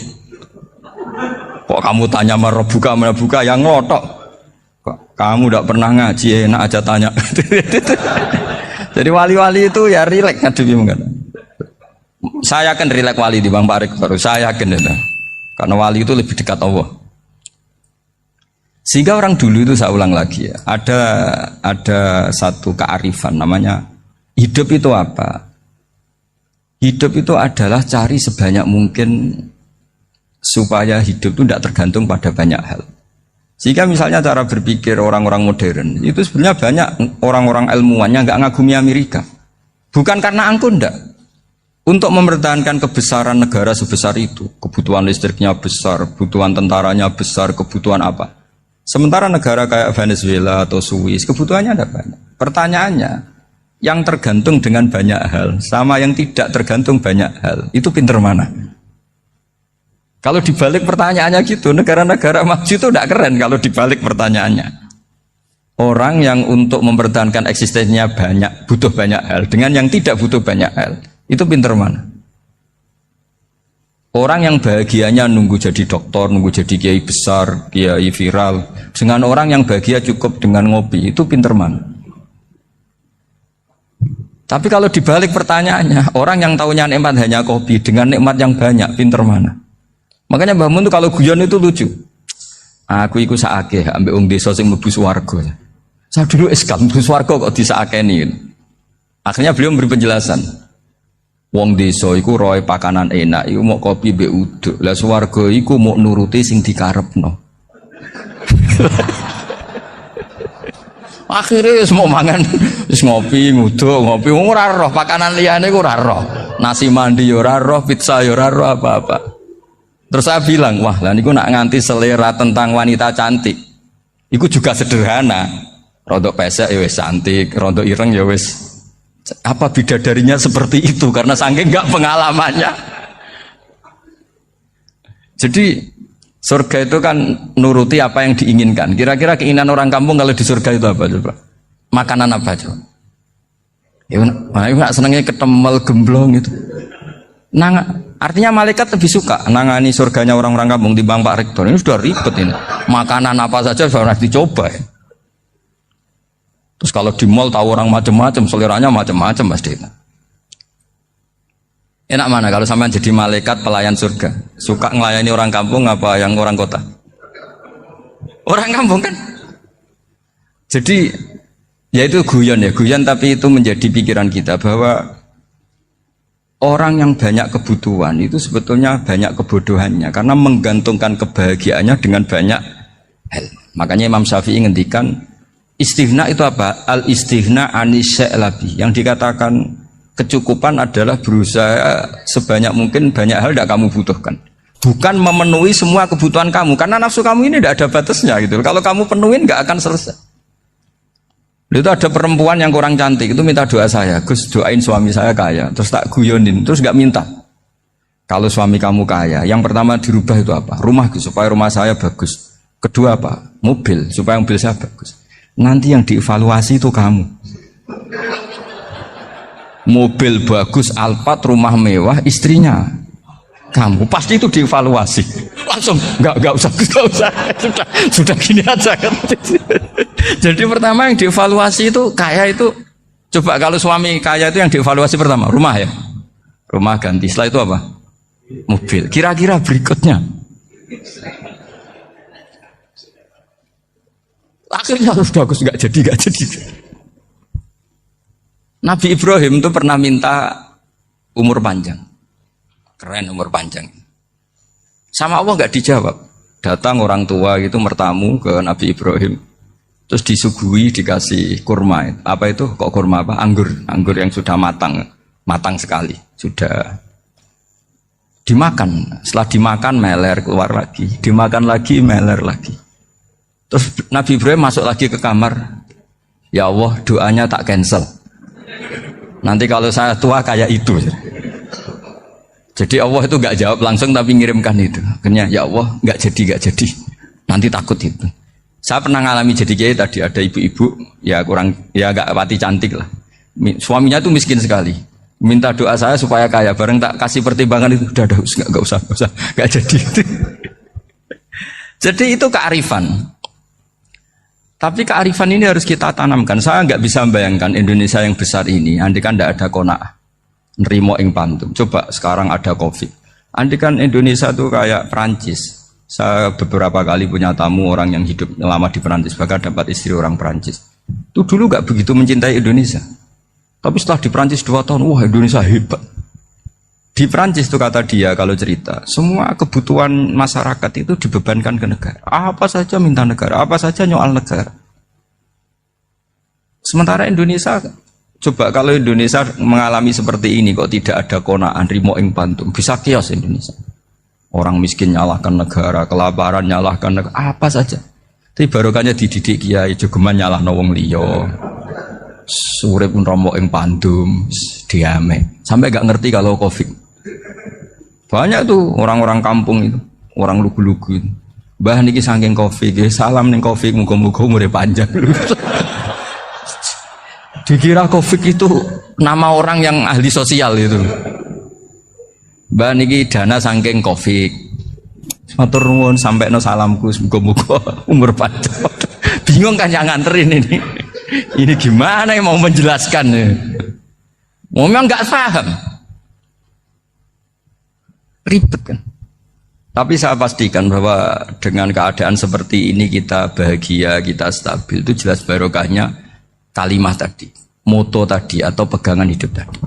Kok kamu tanya marabbuka manabuka yang ngotok? Kok kamu tidak pernah ngaji enak aja tanya. Jadi wali-wali itu ya rileks ngadepi mungkin. Saya yakin rileks wali di Bang Pak Rektor. Saya yakin itu. Karena wali itu lebih dekat Allah. Sehingga orang dulu itu saya ulang lagi ya, ada satu kearifan namanya hidup itu apa? Hidup itu adalah cari sebanyak mungkin supaya hidup itu tidak tergantung pada banyak hal. Sehingga misalnya cara berpikir orang-orang modern itu sebenarnya banyak orang-orang ilmuwannya nggak ngagumi Amerika. Bukan karena angkuh ndak. Untuk mempertahankan kebesaran negara sebesar itu, kebutuhan listriknya besar, kebutuhan tentaranya besar, kebutuhan apa? Sementara negara kayak Venezuela atau Swiss kebutuhannya ada banyak. Pertanyaannya, yang tergantung dengan banyak hal sama yang tidak tergantung banyak hal, itu pinter mana? Kalau dibalik pertanyaannya gitu, negara-negara maju itu tidak keren kalau dibalik pertanyaannya. Orang yang untuk mempertahankan eksistensinya banyak, butuh banyak hal, dengan yang tidak butuh banyak hal, itu pinter mana? Orang yang bahagianya nunggu jadi dokter, nunggu jadi kiai besar, kiai viral, dengan orang yang bahagia cukup dengan ngopi, itu pinter mana? Tapi kalau dibalik pertanyaannya, orang yang tahunya nikmat hanya kopi, dengan nikmat yang banyak, pinter mana? Makanya Mbah Mun itu kalau guyon itu lucu. Aku ikut saake, ambek wong desa sing mlebu swarga. Saya dulu eskal mlebu swarga kok disakeni. Akhirnya beliau memberi penjelasan. Wong desa iku roe pakanan enak, iku mau kopi mbek uduk. Lah swarga iku mau nuruti sing dikarepno. Akhirnya wis mau mangan, wis ngopi, nguduk, ngopi ora roh pakanan liyane ku ora roh. Nasi mandi yo ora roh, pizza yo ora roh apa-apa. Terus saya bilang, wah lah niku nak nganti selera tentang wanita cantik. Iku juga sederhana. Rodok pesek ya wis cantik, rodok ireng ya wis. Apa bidadarinya seperti itu karena saking enggak pengalamannya. Jadi surga itu kan nuruti apa yang diinginkan. Kira-kira keinginan orang kampung kalau di surga itu apa coba? Makanan apa coba? Ya nak senengnya ketemel gemblong itu. Artinya malaikat lebih suka nangani surganya orang-orang kampung di Bang Pak Rektor. Ini sudah ribet ini. Makanan apa saja sudah dicoba ya. Terus kalau di mall tahu orang macam-macam, seleranya macam-macam pasti. Enak mana kalau sampean jadi malaikat pelayan surga? Suka ngelayani orang kampung apa yang orang kota? Orang kampung kan? Jadi ya itu guyon ya, guyon tapi itu menjadi pikiran kita bahwa orang yang banyak kebutuhan itu sebetulnya banyak kebodohannya karena menggantungkan kebahagiaannya dengan banyak hal. Makanya Imam Syafi'i ngendikan istighna itu apa? Al-istighna anisya'labi. Yang dikatakan kecukupan adalah berusaha sebanyak mungkin banyak hal tidak kamu butuhkan. Bukan memenuhi semua kebutuhan kamu. Karena nafsu kamu ini tidak ada batasnya gitu. Kalau kamu penuhin nggak akan selesai. Itu ada perempuan yang kurang cantik, itu minta doa saya. Gus doain suami saya kaya. Terus tak guyonin, terus nggak minta. Kalau suami kamu kaya, yang pertama dirubah itu apa? Rumah Gus, supaya rumah saya bagus. Kedua apa? Mobil, supaya mobil saya bagus. Nanti yang dievaluasi itu kamu. Mobil bagus, Alphard, rumah mewah, istrinya kamu. Pasti itu dievaluasi. Langsung nggak usah, sudah gini aja kan. Jadi pertama yang dievaluasi itu kaya itu. Coba kalau suami kaya itu yang dievaluasi pertama rumah ya, rumah ganti. Setelah itu apa? Mobil. Kira-kira berikutnya. Akhirnya harus bagus, nggak jadi. Nabi Ibrahim itu pernah minta umur panjang, keren umur panjang. Sama Allah nggak dijawab. Datang orang tua gitu mertamu ke Nabi Ibrahim, terus disuguhi dikasih kurma. Apa itu? Kok kurma apa? Anggur yang sudah matang sekali, sudah dimakan. Setelah dimakan meler keluar lagi, dimakan lagi meler lagi. Terus Nabi Ibrahim masuk lagi ke kamar. Ya Allah, doanya tak cancel. Nanti kalau saya tua kayak itu. Jadi Allah itu nggak jawab langsung tapi ngirimkan itu. Akhirnya ya Allah nggak jadi. Nanti takut itu. Saya pernah ngalami jadi kiai tadi, ada ibu-ibu ya kurang ya nggak pati cantik lah. Suaminya tuh miskin sekali. Minta doa saya supaya kaya. Bareng tak kasih pertimbangan itu udah nggak usah nggak jadi. Jadi itu kearifan. Tapi kearifan ini harus kita tanamkan. Saya nggak bisa membayangkan Indonesia yang besar ini, andai kan tidak ada qanaah, nerimo ing pantum. Coba sekarang ada Covid. Andai kan Indonesia tuh kayak Perancis. Saya beberapa kali punya tamu orang yang hidup lama di Perancis, bahkan dapat istri orang Perancis. Itu dulu nggak begitu mencintai Indonesia. Tapi setelah di Perancis 2 tahun, wah Indonesia hebat. Di Perancis itu kata dia kalau cerita, semua kebutuhan masyarakat itu dibebankan ke negara. Apa saja minta negara, apa saja nyoal negara. Sementara Indonesia, coba kalau Indonesia mengalami seperti ini, kok tidak ada qanaah rimo ing pantum, bisa kios Indonesia. Orang miskin nyalahkan negara, kelaparan nyalahkan negara, apa saja. Tapi barokahnya dididik kiai, jogeman nyalahno wong liya. Surip pun romo ing pandum, diame. Sampai gak ngerti kalau Covid. Banyak tuh orang-orang kampung itu, orang lugu-lugu itu. Mbah niki saking Covid, salam ning Covid, muga-muga umure panjang. Dikira Covid itu nama orang yang ahli sosial itu. Mbah niki dana saking Covid. Matur nuwun sampekno salamku, muga-muga umur panjang. Bingung kan yang nganterin ini. Ini gimana yang mau menjelaskan? Memang nggak paham. Ribet kan. Tapi saya pastikan bahwa dengan keadaan seperti ini kita bahagia, kita stabil, itu jelas barokahnya kalimat tadi, moto tadi atau pegangan hidup tadi.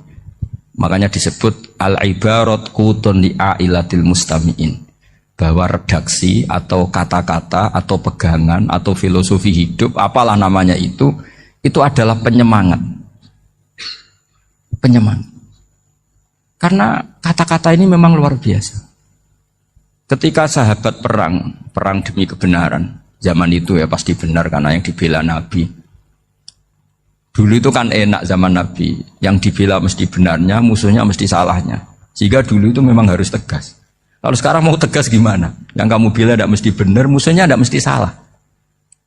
Makanya disebut al-ibarat qutun li'ailatil mustami'in, bahwa redaksi atau kata-kata atau pegangan atau filosofi hidup, apalah namanya itu adalah penyemangat. Penyemangat. Karena kata-kata ini memang luar biasa. Ketika sahabat perang demi kebenaran, zaman itu ya pasti benar karena yang dibela Nabi. Dulu itu kan enak zaman Nabi, yang dibela mesti benarnya, musuhnya mesti salahnya. Sehingga dulu itu memang harus tegas. Kalau sekarang mau tegas gimana? Yang kamu bela tidak mesti benar, musuhnya tidak mesti salah.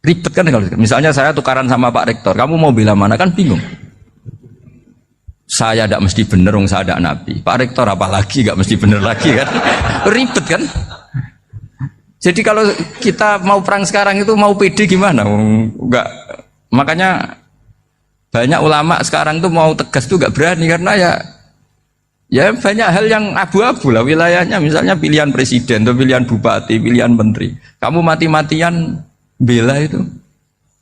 Ribet kan kalau misalnya saya tukaran sama Pak Rektor, kamu mau bela mana kan bingung. Saya tidak mesti benar, saya tidak Nabi. Pak Rektor apalagi tidak mesti benar lagi kan? Ribet kan? Jadi kalau kita mau perang sekarang itu mau pede gimana? Enggak. Makanya banyak ulama sekarang tuh mau tegas tuh enggak berani karena ya banyak hal yang abu-abu lah wilayahnya. Misalnya pilihan presiden atau pilihan bupati, pilihan menteri. Kamu mati-matian bela itu,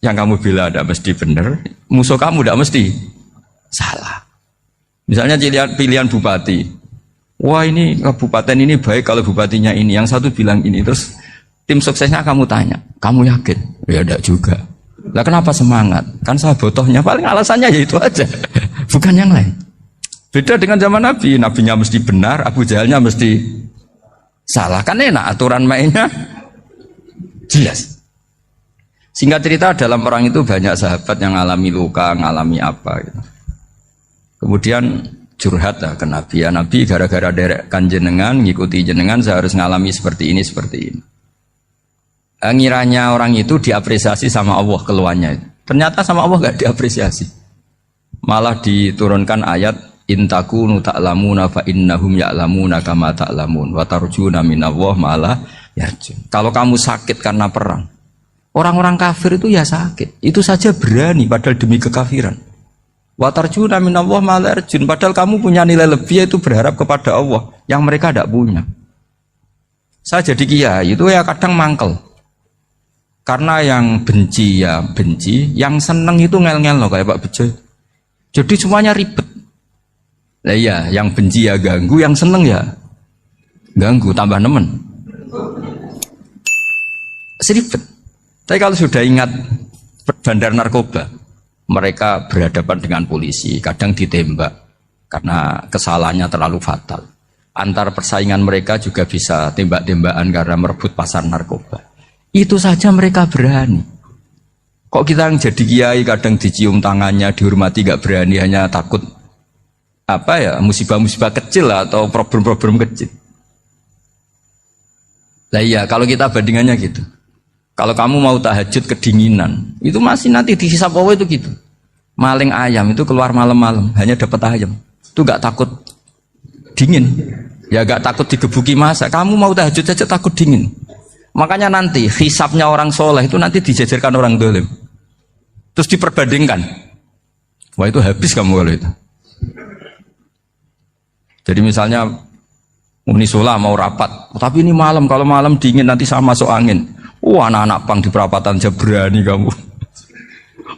yang kamu bela tidak mesti benar, musuh kamu tidak mesti salah. Misalnya pilihan bupati, wah ini kabupaten ini baik kalau bupatinya ini, yang satu bilang ini, terus tim suksesnya kamu tanya, kamu yakin? Ya tidak juga. Lah kenapa semangat? Kan saya botohnya, paling alasannya ya itu aja, bukan yang lain. Beda dengan zaman Nabi, nabinya mesti benar, Abu Jahalnya mesti salah, kan enak aturan mainnya jelas. Singkat cerita dalam perang itu banyak sahabat yang ngalami luka, ngalami apa gitu. Kemudian curhat lah ke Nabi, ya Nabi gara-gara derekkan jenengan, ngikuti jenengan saya harus ngalami seperti ini. Ngiranya orang itu diapresiasi sama Allah keluarnya. Ternyata sama Allah gak diapresiasi. Malah diturunkan ayat intakunu ta'lamuna fa innahum ya'lamuna kama ta'lamun wa tarjuna minallah ma'ala yarjun. Kalau kamu sakit karena perang, orang-orang kafir itu ya sakit. Itu saja berani padahal demi kekafiran. Wa tarjuna minallah ma'ala yarjun. Padahal kamu punya nilai lebih yaitu berharap kepada Allah yang mereka tidak punya. Saya jadi kiai itu ya kadang mangkel. Karena yang benci ya benci, yang seneng itu ngel-ngel loh kayak Pak Bejo. Jadi semuanya ribet. Nah iya, yang benci ya ganggu, yang seneng ya ganggu, tambah nemen. Seribet. Tapi kalau sudah ingat bandar narkoba, mereka berhadapan dengan polisi, kadang ditembak karena kesalahannya terlalu fatal. Antar persaingan mereka juga bisa tembak-tembakan karena merebut pasar narkoba. Itu saja mereka berani. Kok kita yang jadi kiai kadang dicium tangannya, dihormati gak berani, hanya takut apa ya, musibah-musibah kecil lah, atau problem-problem kecil. Lah iya, kalau kita bandingannya gitu. Kalau kamu mau tahajud kedinginan, itu masih nanti dihisab Allah itu gitu. Maling ayam itu keluar malam-malam, hanya dapat ayam. Itu gak takut dingin. Ya gak takut digebuki masa. Kamu mau tahajud saja takut dingin. Makanya nanti hisabnya orang soleh itu nanti dijajarkan orang dolim. Terus diperbandingkan. Wah itu habis kamu kalau itu. Jadi misalnya Unisula mau rapat, tapi ini malam, kalau malam dingin nanti sama masuk angin. Wah anak-anak pang di perapatan aja berani kamu.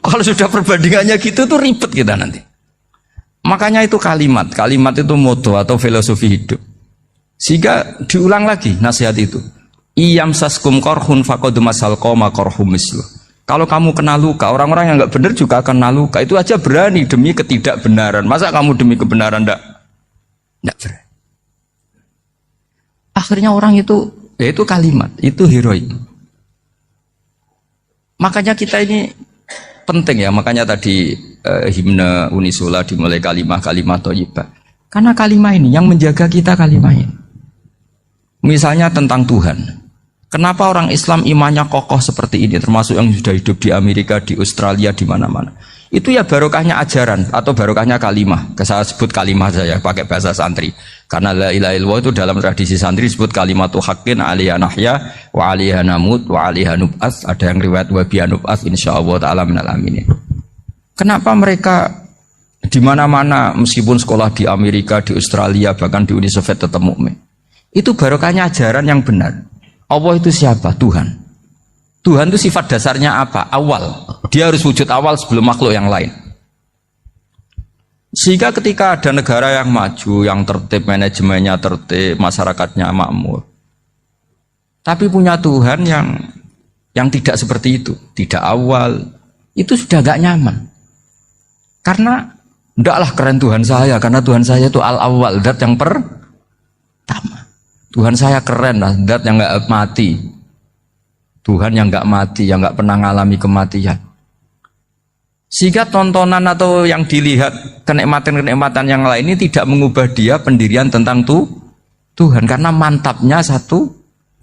Kalau sudah perbandingannya gitu tuh ribet kita nanti. Makanya itu kalimat itu moto atau filosofi hidup. Sehingga diulang lagi nasihat itu. Iyam saskum korhun fakodu masal koma korhum mislu. Kalau kamu kena luka, orang-orang yang nggak benar juga akan kena luka. Itu aja berani demi ketidakbenaran. Masa kamu demi kebenaran nggak berani? Akhirnya orang itu, ya itu kalimat, itu heroik. Makanya kita ini penting ya. Makanya tadi himne Unisula dimulai kalimat thayyibah. Karena kalimat ini yang menjaga kita kalimat ini. Misalnya tentang Tuhan. Kenapa orang Islam imannya kokoh seperti ini, termasuk yang sudah hidup di Amerika, di Australia, di mana-mana. Itu ya barokahnya ajaran atau barokahnya kalimah. Saya sebut kalimah saja pakai bahasa santri. Karena la ilaha illallah itu dalam tradisi santri disebut kalimatu haqqin alaiha nahya wa alaiha namut wa alaiha nub'ats. Ada yang riwayat wa biha nub'ats insyaallah taala minal aminin. Kenapa mereka di mana-mana meskipun sekolah di Amerika, di Australia, bahkan di Uni Soviet tetap mukmin? Itu barokahnya ajaran yang benar. Allah itu siapa? Tuhan. Tuhan itu sifat dasarnya apa? Awal. Dia harus wujud awal sebelum makhluk yang lain. Sehingga ketika ada negara yang maju, yang tertib, manajemennya tertib, masyarakatnya makmur, tapi punya Tuhan yang tidak seperti itu, tidak awal, itu sudah gak nyaman. Karena ndaklah keren Tuhan saya, karena Tuhan saya itu al-awwal, zat yang pertama. Tuhan saya keren lah, zat yang gak mati. Tuhan yang gak mati, yang gak pernah ngalami kematian. Sehingga tontonan atau yang dilihat kenikmatan-kenikmatan yang lain ini tidak mengubah dia pendirian tentang Tuhan. Karena mantapnya satu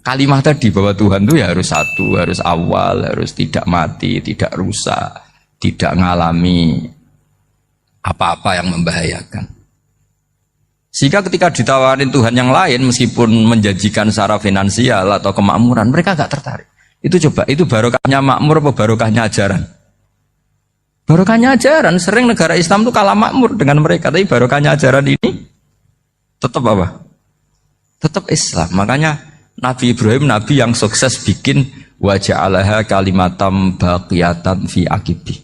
kalimat tadi, bahwa Tuhan itu ya harus satu, harus awal, harus tidak mati, tidak rusak, tidak ngalami apa-apa yang membahayakan. Sehingga ketika ditawarin Tuhan yang lain, meskipun menjanjikan secara finansial atau kemakmuran, mereka gak tertarik. Itu coba, itu barokahnya makmur apa barokahnya ajaran? Barokahnya ajaran. Sering negara Islam itu kalah makmur dengan mereka, tapi barokahnya ajaran ini tetap apa? Tetap Islam. Makanya Nabi Ibrahim, Nabi yang sukses bikin wa ja'alaha kalimatam baqiyatan fi aqibi.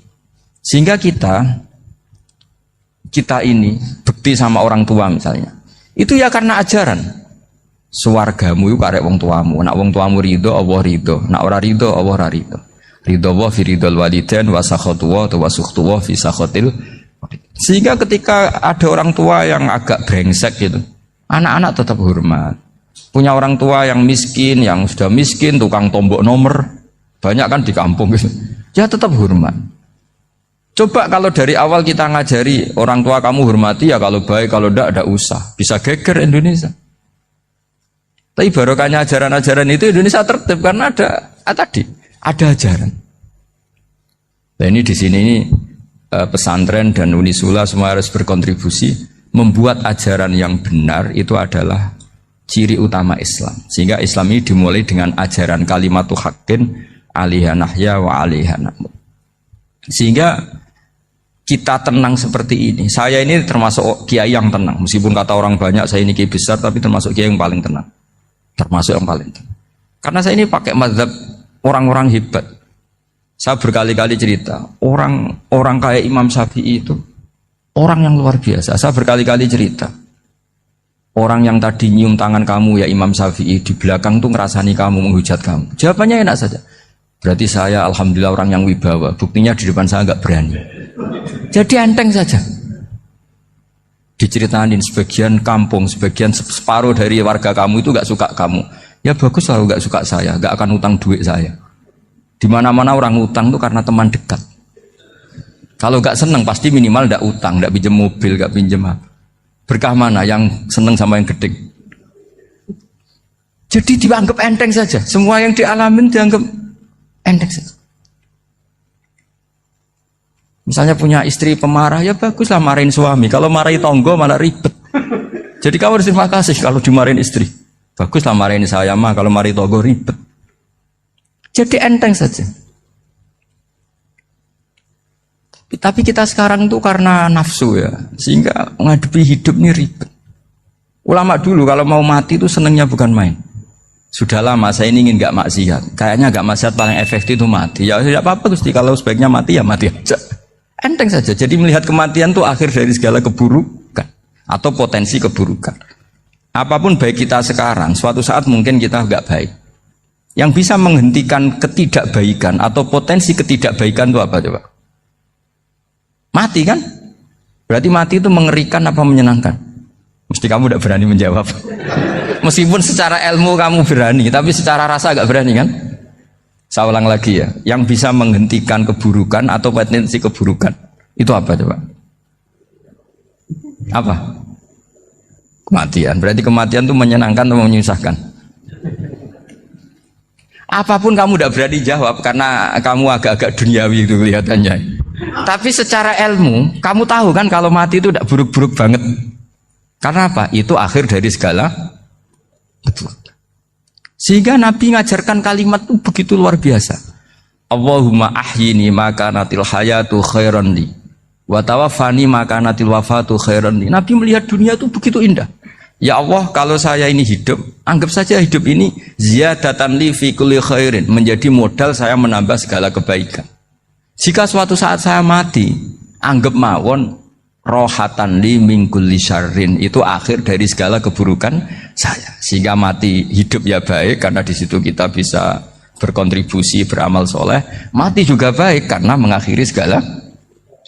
Sehingga kita ini bekti sama orang tua misalnya, itu ya karena ajaran. Suwargamu itu karek wong tuamu. Nak wong tuamu ridho, Allah ridho. Nak ora ridho, Allah ora ridho. Ridho wa fi ridhol walidain wa sakhatu wa sukhtu wa fi sakhatil. Sehingga ketika ada orang tua yang agak brengsek gitu, anak-anak tetap hormat. Punya orang tua yang miskin, yang sudah miskin, tukang tombok nomor, banyak kan di kampung gitu. Ya tetap hormat. Coba kalau dari awal kita ngajari orang tua kamu hormati ya, kalau baik, kalau tidak usah. Bisa geger Indonesia. Tapi barokahnya ajaran-ajaran itu Indonesia tertib karena ada ajaran. Nah ini di sini ini pesantren dan Unisula semua harus berkontribusi membuat ajaran yang benar. Itu adalah ciri utama Islam. Sehingga Islam ini dimulai dengan ajaran kalimatu haqqin alaiha nahya wa alaiha namut. Sehingga kita tenang seperti ini. Saya ini termasuk kiai yang tenang. Meskipun kata orang banyak saya ini kiai besar, tapi termasuk kiai yang paling tenang. Termasuk yang paling tenang. Karena saya ini pakai mazhab orang-orang hebat. Saya berkali-kali cerita, orang kayak Imam Syafi'i itu orang yang luar biasa. Saya berkali-kali cerita, orang yang tadi nyium tangan kamu ya Imam Syafi'i, di belakang tuh ngerasani kamu, menghujat kamu. Jawabannya enak saja. Berarti saya alhamdulillah orang yang wibawa. Buktinya di depan saya nggak berani. Jadi enteng saja. Diceritain sebagian kampung, sebagian separuh dari warga kamu itu nggak suka kamu. Ya bagus lah nggak suka saya, nggak akan utang duit saya. Di mana-mana orang utang tuh karena teman dekat. Kalau nggak seneng pasti minimal nggak utang, nggak pinjam mobil, nggak pinjam apa. Berkah mana yang seneng sama yang gede? Jadi dianggap enteng saja. Semua yang dialamin dianggap enteng saja. Misalnya punya istri pemarah, ya baguslah marahin suami. Kalau marahi tonggo malah ribet. Jadi kamu harus terima kasih kalau dimarahin istri. Baguslah marahin saya mah, kalau marahi tonggo ribet. Jadi enteng saja. Tapi kita sekarang itu karena nafsu ya, sehingga menghadapi hidup ini ribet. Ulama dulu kalau mau mati itu senengnya bukan main. Sudah lama saya ini ingin gak maksiat. Kayaknya gak maksiat paling efektif itu mati. Ya tidak apa-apa Gusti, kalau sebaiknya mati ya mati aja. Enteng saja. Jadi melihat kematian itu akhir dari segala keburukan atau potensi keburukan. Apapun baik kita sekarang, suatu saat mungkin kita gak baik. Yang bisa menghentikan ketidakbaikan atau potensi ketidakbaikan itu apa coba? Mati kan? Berarti mati itu mengerikan apa menyenangkan? Mesti kamu tidak berani menjawab. Meskipun secara ilmu kamu berani, tapi secara rasa agak berani kan? Saya ulang lagi ya, yang bisa menghentikan keburukan atau potensi keburukan itu apa coba? Apa? Kematian. Berarti kematian itu menyenangkan atau menyusahkan? Apapun kamu tidak berani jawab karena kamu agak-agak duniawi itu kelihatannya. Tapi secara ilmu, kamu tahu kan kalau mati itu tidak buruk-buruk banget. Karena apa? Itu akhir dari segala keburukan. Sehingga Nabi ngajarkan kalimat itu begitu luar biasa. Allahumma ahyini maka natil hayatu khairan li wa tawaffani maka natil wafatu khairan li. Nabi melihat dunia itu begitu indah. Ya Allah, kalau saya ini hidup, anggap saja hidup ini ziyadatan li fi kulli khairin, menjadi modal saya menambah segala kebaikan. Jika suatu saat saya mati, anggap mawon rohatan li min kulli syarrin, itu akhir dari segala keburukan saya. Sehingga mati hidup ya baik karena di situ kita bisa berkontribusi beramal soleh. Mati juga baik karena mengakhiri segala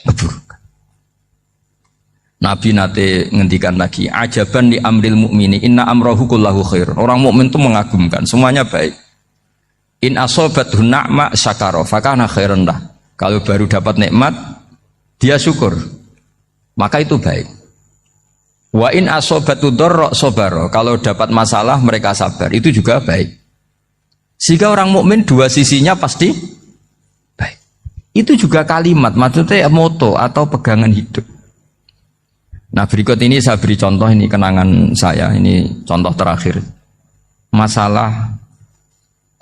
keburukan. Nabi nate ngendikan lagi, ajaban li amril mu'mini inna amrahu kullahu khair. Orang mukmin itu mengagumkan, semuanya baik. In asobathu na'ma syakara fakana khairan lah. Kalau baru dapat nikmat, dia syukur, maka itu baik. Wa in asobatu dharra sabara, kalau dapat masalah mereka sabar, itu juga baik. Sehingga orang mukmin dua sisinya pasti baik. Itu juga kalimat, maksudnya moto atau pegangan hidup. Nah berikut ini saya beri contoh, ini kenangan saya, ini contoh terakhir. Masalah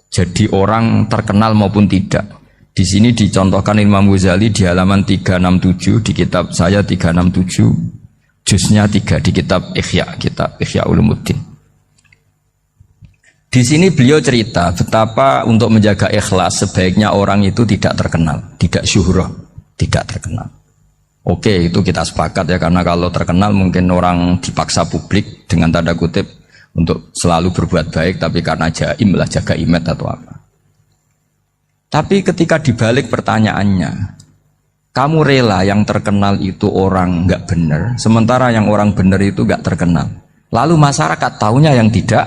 jadi orang terkenal maupun tidak. Di sini dicontohkan Imam Ghazali di halaman 367 di kitab saya 367, juznya 3 di kitab Ihya Ulumuddin. Di sini beliau cerita betapa untuk menjaga ikhlas sebaiknya orang itu tidak terkenal, tidak syuhrah, tidak terkenal. Oke, itu kita sepakat ya, karena kalau terkenal mungkin orang dipaksa publik dengan tanda kutip untuk selalu berbuat baik, tapi karena jaim lah, jaga image atau apa. Tapi ketika dibalik pertanyaannya, kamu rela yang terkenal itu orang nggak benar, sementara yang orang benar itu nggak terkenal. Lalu masyarakat taunya yang tidak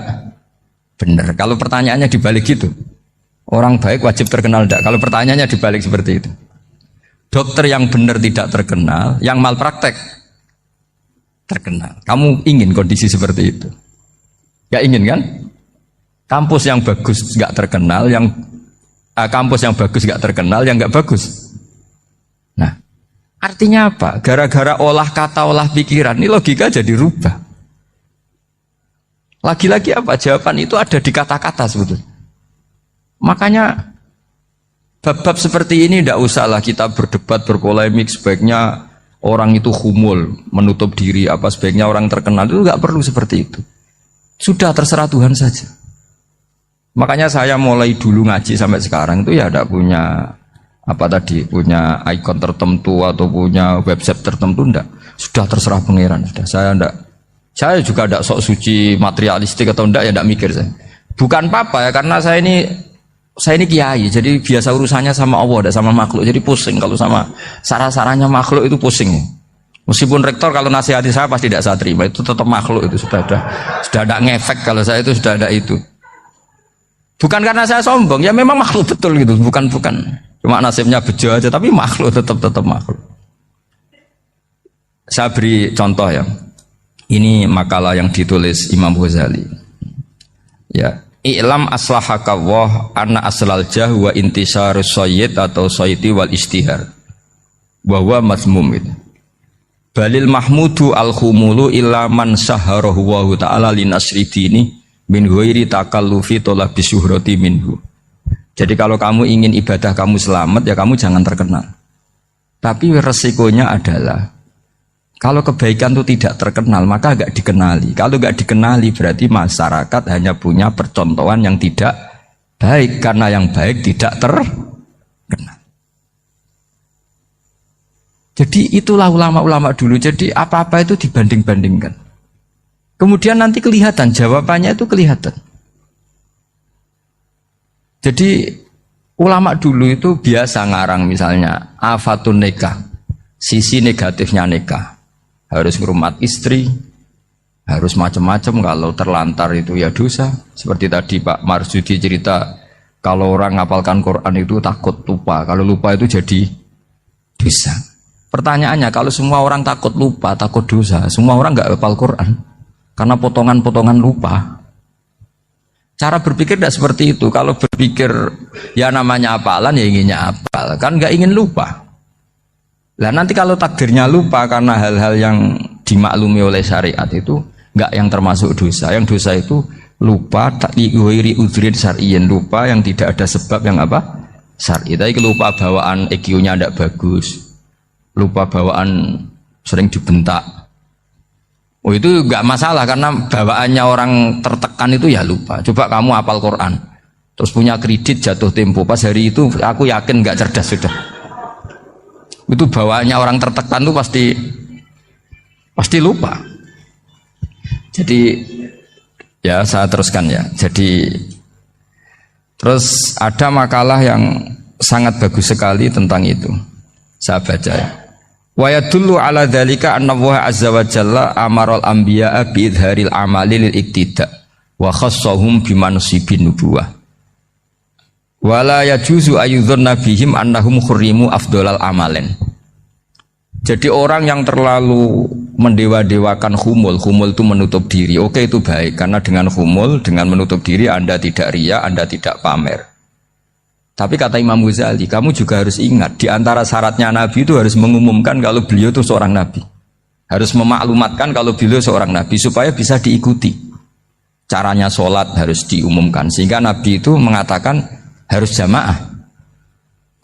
benar. Kalau pertanyaannya dibalik gitu, orang baik wajib terkenal enggak? Kalau pertanyaannya dibalik seperti itu, dokter yang benar tidak terkenal, yang malpraktek terkenal. Kamu ingin kondisi seperti itu? Gak ingin kan? Kampus yang bagus nggak terkenal, kampus yang bagus nggak terkenal, yang nggak bagus. Nah, artinya apa? Gara-gara olah kata, olah pikiran, ini logika jadi rubah. Lagi-lagi apa? Jawaban itu ada di kata-kata sebetulnya. Makanya bab-bab seperti ini tidak usahlah kita berdebat, berpolemik. Sebaiknya orang itu humul, menutup diri, apa sebaiknya orang terkenal, itu nggak perlu seperti itu. Sudah terserah Tuhan saja. Makanya saya mulai dulu ngaji sampai sekarang itu ya tidak punya punya ikon tertentu atau punya website tertentu, enggak. Sudah terserah pangeran, sudah. Saya juga tidak sok suci materialistik atau enggak, ya tidak mikir saya. Bukan apa-apa ya, karena saya ini kiai, jadi biasa urusannya sama Allah, tidak sama makhluk. Jadi pusing kalau sama sarah-sarahnya makhluk itu pusing. Meskipun rektor kalau nasihati saya pasti tidak saya terima, itu tetap makhluk, itu sudah ada ngefek kalau saya itu sudah ada itu. Bukan karena saya sombong, ya memang makhluk betul gitu, bukan cuma nasibnya bejo aja, tapi makhluk tetap makhluk. Saya beri contoh ya. Ini makalah yang ditulis Imam Ghazali. Ya, i'lam aslahaka Allah anna aslal jah wa intisarus sayyid atau sayyidi wal istihar. Wa huwa mazmum itu. Balil mahmudu al khumulu illa man saharahu wa ta'ala li nasri dini min ghairi takallufi talabi syuhrati minhu. Jadi kalau kamu ingin ibadah kamu selamat ya kamu jangan terkenal. Tapi resikonya adalah kalau kebaikan itu tidak terkenal, maka agak dikenali. Kalau agak dikenali berarti masyarakat hanya punya percontohan yang tidak baik. Karena yang baik tidak terkenal. Jadi itulah ulama-ulama dulu. Jadi apa-apa itu dibanding-bandingkan. Kemudian nanti kelihatan, jawabannya itu kelihatan. Jadi ulama dulu itu biasa ngarang misalnya afatun nikah, sisi negatifnya nikah. Harus ngurmat istri, harus macam-macam, kalau terlantar itu ya dosa. Seperti tadi Pak Marsudi cerita, kalau orang ngapalkan Quran itu takut lupa, kalau lupa itu jadi dosa. Pertanyaannya, kalau semua orang takut lupa, takut dosa, semua orang nggak hafal Quran karena potongan-potongan lupa. Cara berpikir tidak seperti itu. Kalau berpikir ya namanya hafalan ya inginnya hafal, kan nggak ingin lupa. Nah nanti kalau takdirnya lupa karena hal-hal yang dimaklumi oleh syariat itu enggak yang termasuk dosa. Yang dosa itu lupa tak diwiri udhrin syar'iyyin, lupa yang tidak ada sebab yang apa? Syar'i. Tapi lupa bawaan EQ-nya tidak bagus. Lupa bawaan sering dibentak. Oh itu enggak masalah karena bawaannya orang tertekan itu ya lupa. Coba kamu hafal Quran. Terus punya kredit jatuh tempo. Pas hari itu aku yakin enggak cerdas sudah. Itu bawaannya orang tertekan tuh pasti lupa. Jadi ya saya teruskan ya. Jadi terus ada makalah yang sangat bagus sekali tentang itu. Saya baca ya. Wa yadullu ala dzalika anna Allah azza wa jalla amaral anbiya'a bi idharil amali lil iktida wa khassahum bi mansibin nubuwah. Wala yajuzu ayyudhanna bihim annahum khurrimu afdhalal amalen. Jadi orang yang terlalu mendewa-dewakan khumul itu menutup diri. Oke itu baik karena dengan khumul, dengan menutup diri Anda tidak riya, Anda tidak pamer. Tapi kata Imam Ghazali, kamu juga harus ingat di antara syaratnya Nabi itu harus mengumumkan kalau beliau itu seorang Nabi. Harus memaklumatkan kalau beliau seorang Nabi supaya bisa diikuti. Caranya sholat harus diumumkan sehingga Nabi itu mengatakan harus jamaah.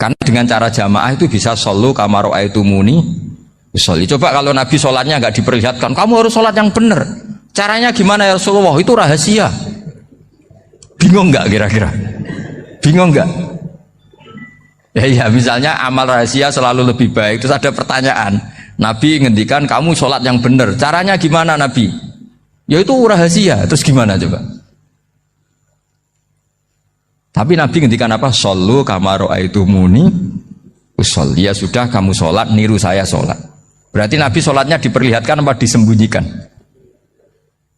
Karena dengan cara jamaah itu bisa shollu kama ra'aitumuni usolli. Coba kalau Nabi sholatnya nggak diperlihatkan, kamu harus sholat yang benar. Caranya gimana ya Rasulullah? Itu rahasia. Bingung nggak kira-kira? Bingung nggak? Ya misalnya amal rahasia selalu lebih baik. Terus ada pertanyaan, Nabi ngendikan kamu sholat yang benar. Caranya gimana Nabi? Ya itu rahasia. Terus gimana coba? Tapi Nabi ngendikan apa? Shollu kama ra'aitumuni usolli. Ya sudah kamu sholat, niru saya sholat. Berarti Nabi sholatnya diperlihatkan apa disembunyikan?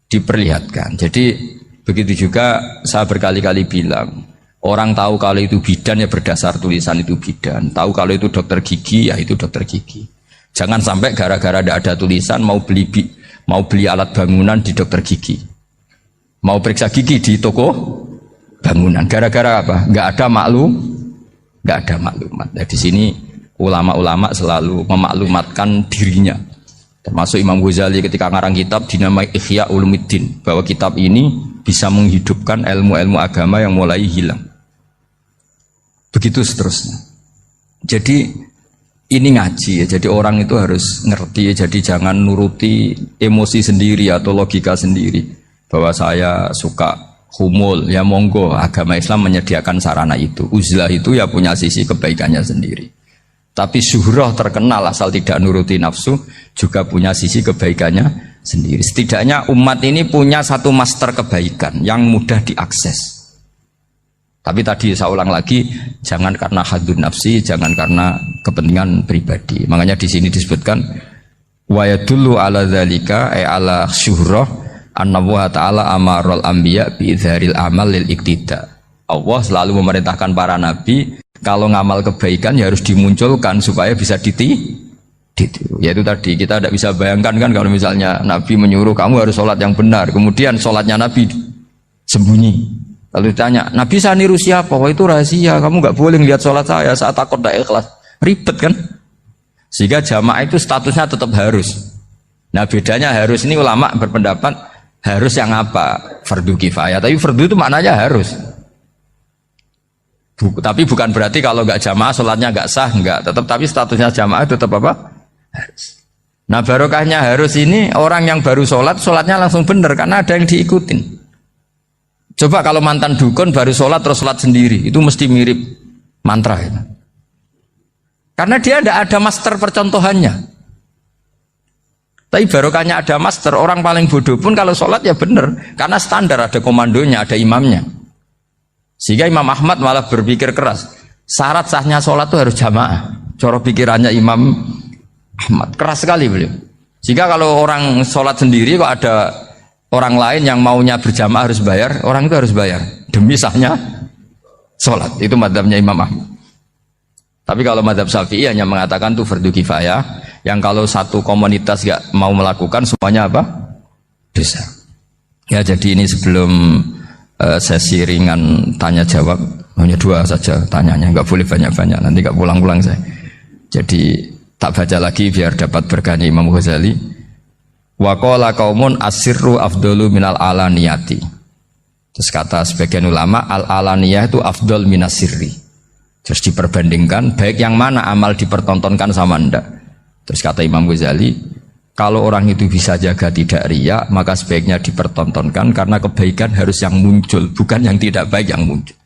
Diperlihatkan. Jadi begitu juga saya berkali-kali bilang, orang tahu kalau itu bidan ya berdasar tulisan itu bidan. Tahu kalau itu dokter gigi ya itu dokter gigi. Jangan sampai gara-gara tidak ada tulisan mau beli alat bangunan di dokter gigi. Mau periksa gigi di toko bangunan. Gara-gara apa? Nggak ada maklumat. Nah, di sini ulama-ulama selalu memaklumatkan dirinya. Termasuk Imam Ghazali ketika ngarang kitab dinamai Ihya Ulumuddin, bahwa kitab ini bisa menghidupkan ilmu-ilmu agama yang mulai hilang. Begitu seterusnya. Jadi ini ngaji ya. Jadi orang itu harus ngerti ya. Jadi jangan nuruti emosi sendiri atau logika sendiri. Bahwa saya suka khumul, ya monggo, agama Islam menyediakan sarana itu. Uzlah itu ya punya sisi kebaikannya sendiri. Tapi syuhrah terkenal asal tidak nuruti nafsu juga punya sisi kebaikannya sendiri. Setidaknya umat ini punya satu master kebaikan yang mudah diakses. Tapi tadi saya ulang lagi, jangan karena hadun nafsi, jangan karena kepentingan pribadi. Makanya di sini disebutkan wa yadullu ala dzalika ay ala syuhrah anna wa ta'ala amarul anbiya bi idharil amal lil iktida. Allah selalu memerintahkan para nabi kalau ngamal kebaikan ya harus dimunculkan supaya bisa Ya itu tadi kita tidak bisa bayangkan kan kalau misalnya Nabi menyuruh kamu harus sholat yang benar, kemudian sholatnya Nabi sembunyi. Lalu ditanya, Nabi saya niru siapa? Wah itu rahasia, kamu nggak boleh lihat sholat saya takut tidak ikhlas. Ribet kan? Sehingga jamaah itu statusnya tetap harus. Nah bedanya harus ini ulama berpendapat harus yang apa? Fardu kifayah. Tapi fardu itu maknanya harus. Tapi bukan berarti kalau nggak jamaah sholatnya nggak sah, nggak. Tetap tapi statusnya jamaah tetap apa? Harus. Nah barokahnya harus ini orang yang baru sholatnya langsung benar karena ada yang diikutin. Coba kalau mantan dukun baru sholat terus sholat sendiri, itu mesti mirip mantra itu. Karena dia tidak ada master percontohannya. Tapi barokahnya ada master, orang paling bodoh pun kalau sholat ya benar, karena standar ada komandonya, ada imamnya. Sehingga Imam Ahmad malah berpikir keras, syarat sahnya sholat itu harus jamaah. Cara pikirannya Imam Ahmad keras sekali beliau. Sehingga kalau orang sholat sendiri kok ada orang lain yang maunya berjamaah harus bayar, orang itu harus bayar demi sahnya sholat. Itu madzhabnya Imam Ahmad. Tapi kalau madzhab Syafi'i hanya mengatakan itu fardu kifayah, yang kalau satu komunitas gak mau melakukan semuanya apa? Dosa. Ya jadi ini sebelum sesi ringan tanya jawab, hanya 2 saja tanyanya, nggak boleh banyak-banyak, nanti nggak pulang-pulang saya. Jadi tak baca lagi biar dapat berkahnya Imam Ghazali. Wa qala qaumun asirru afdalu minal alaniyati. Terus kata sebagian ulama al alaniyah itu afdal minas sirri. Terus diperbandingkan baik yang mana amal dipertontonkan sama ndak. Terus kata Imam Ghazali, kalau orang itu bisa jaga tidak riya, maka sebaiknya dipertontonkan karena kebaikan harus yang muncul, bukan yang tidak baik yang muncul.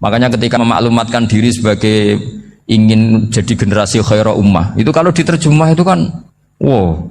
Makanya ketika memaklumatkan diri sebagai ingin jadi generasi khairah ummah, itu kalau diterjemah itu kan wow,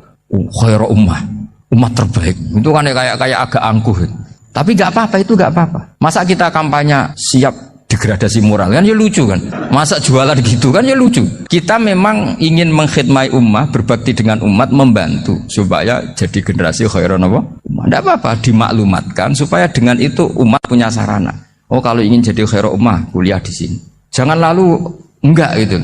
khairah umat terbaik itu kan kayak agak angkuh, tapi nggak apa-apa, itu nggak apa-apa. Masa kita kampanye siap degradasi moral kan ya lucu kan, masa jualan gitu kan ya lucu. Kita memang ingin mengkhidmati ummah, berbakti dengan umat, membantu supaya jadi generasi khairah ummah. Nggak apa-apa dimaklumatkan supaya dengan itu umat punya sarana. Oh kalau ingin jadi khairah ummah kuliah di sini, jangan lalu enggak gitu.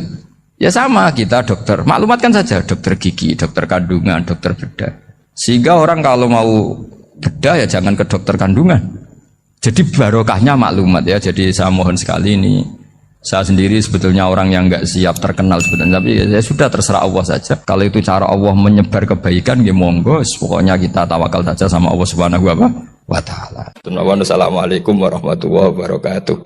Ya sama kita dokter, maklumatkan saja dokter gigi, dokter kandungan, dokter bedah. Sehingga orang kalau mau bedah ya jangan ke dokter kandungan. Jadi barokahnya maklumat ya. Jadi saya mohon sekali ini, saya sendiri sebetulnya orang yang nggak siap terkenal sebetulnya, tapi ya sudah terserah Allah saja. Kalau itu cara Allah menyebar kebaikan, ya monggo. Pokoknya kita tawakal saja sama Allah Subhanahu wa Ta'ala. Assalamualaikum warahmatullahi wabarakatuh.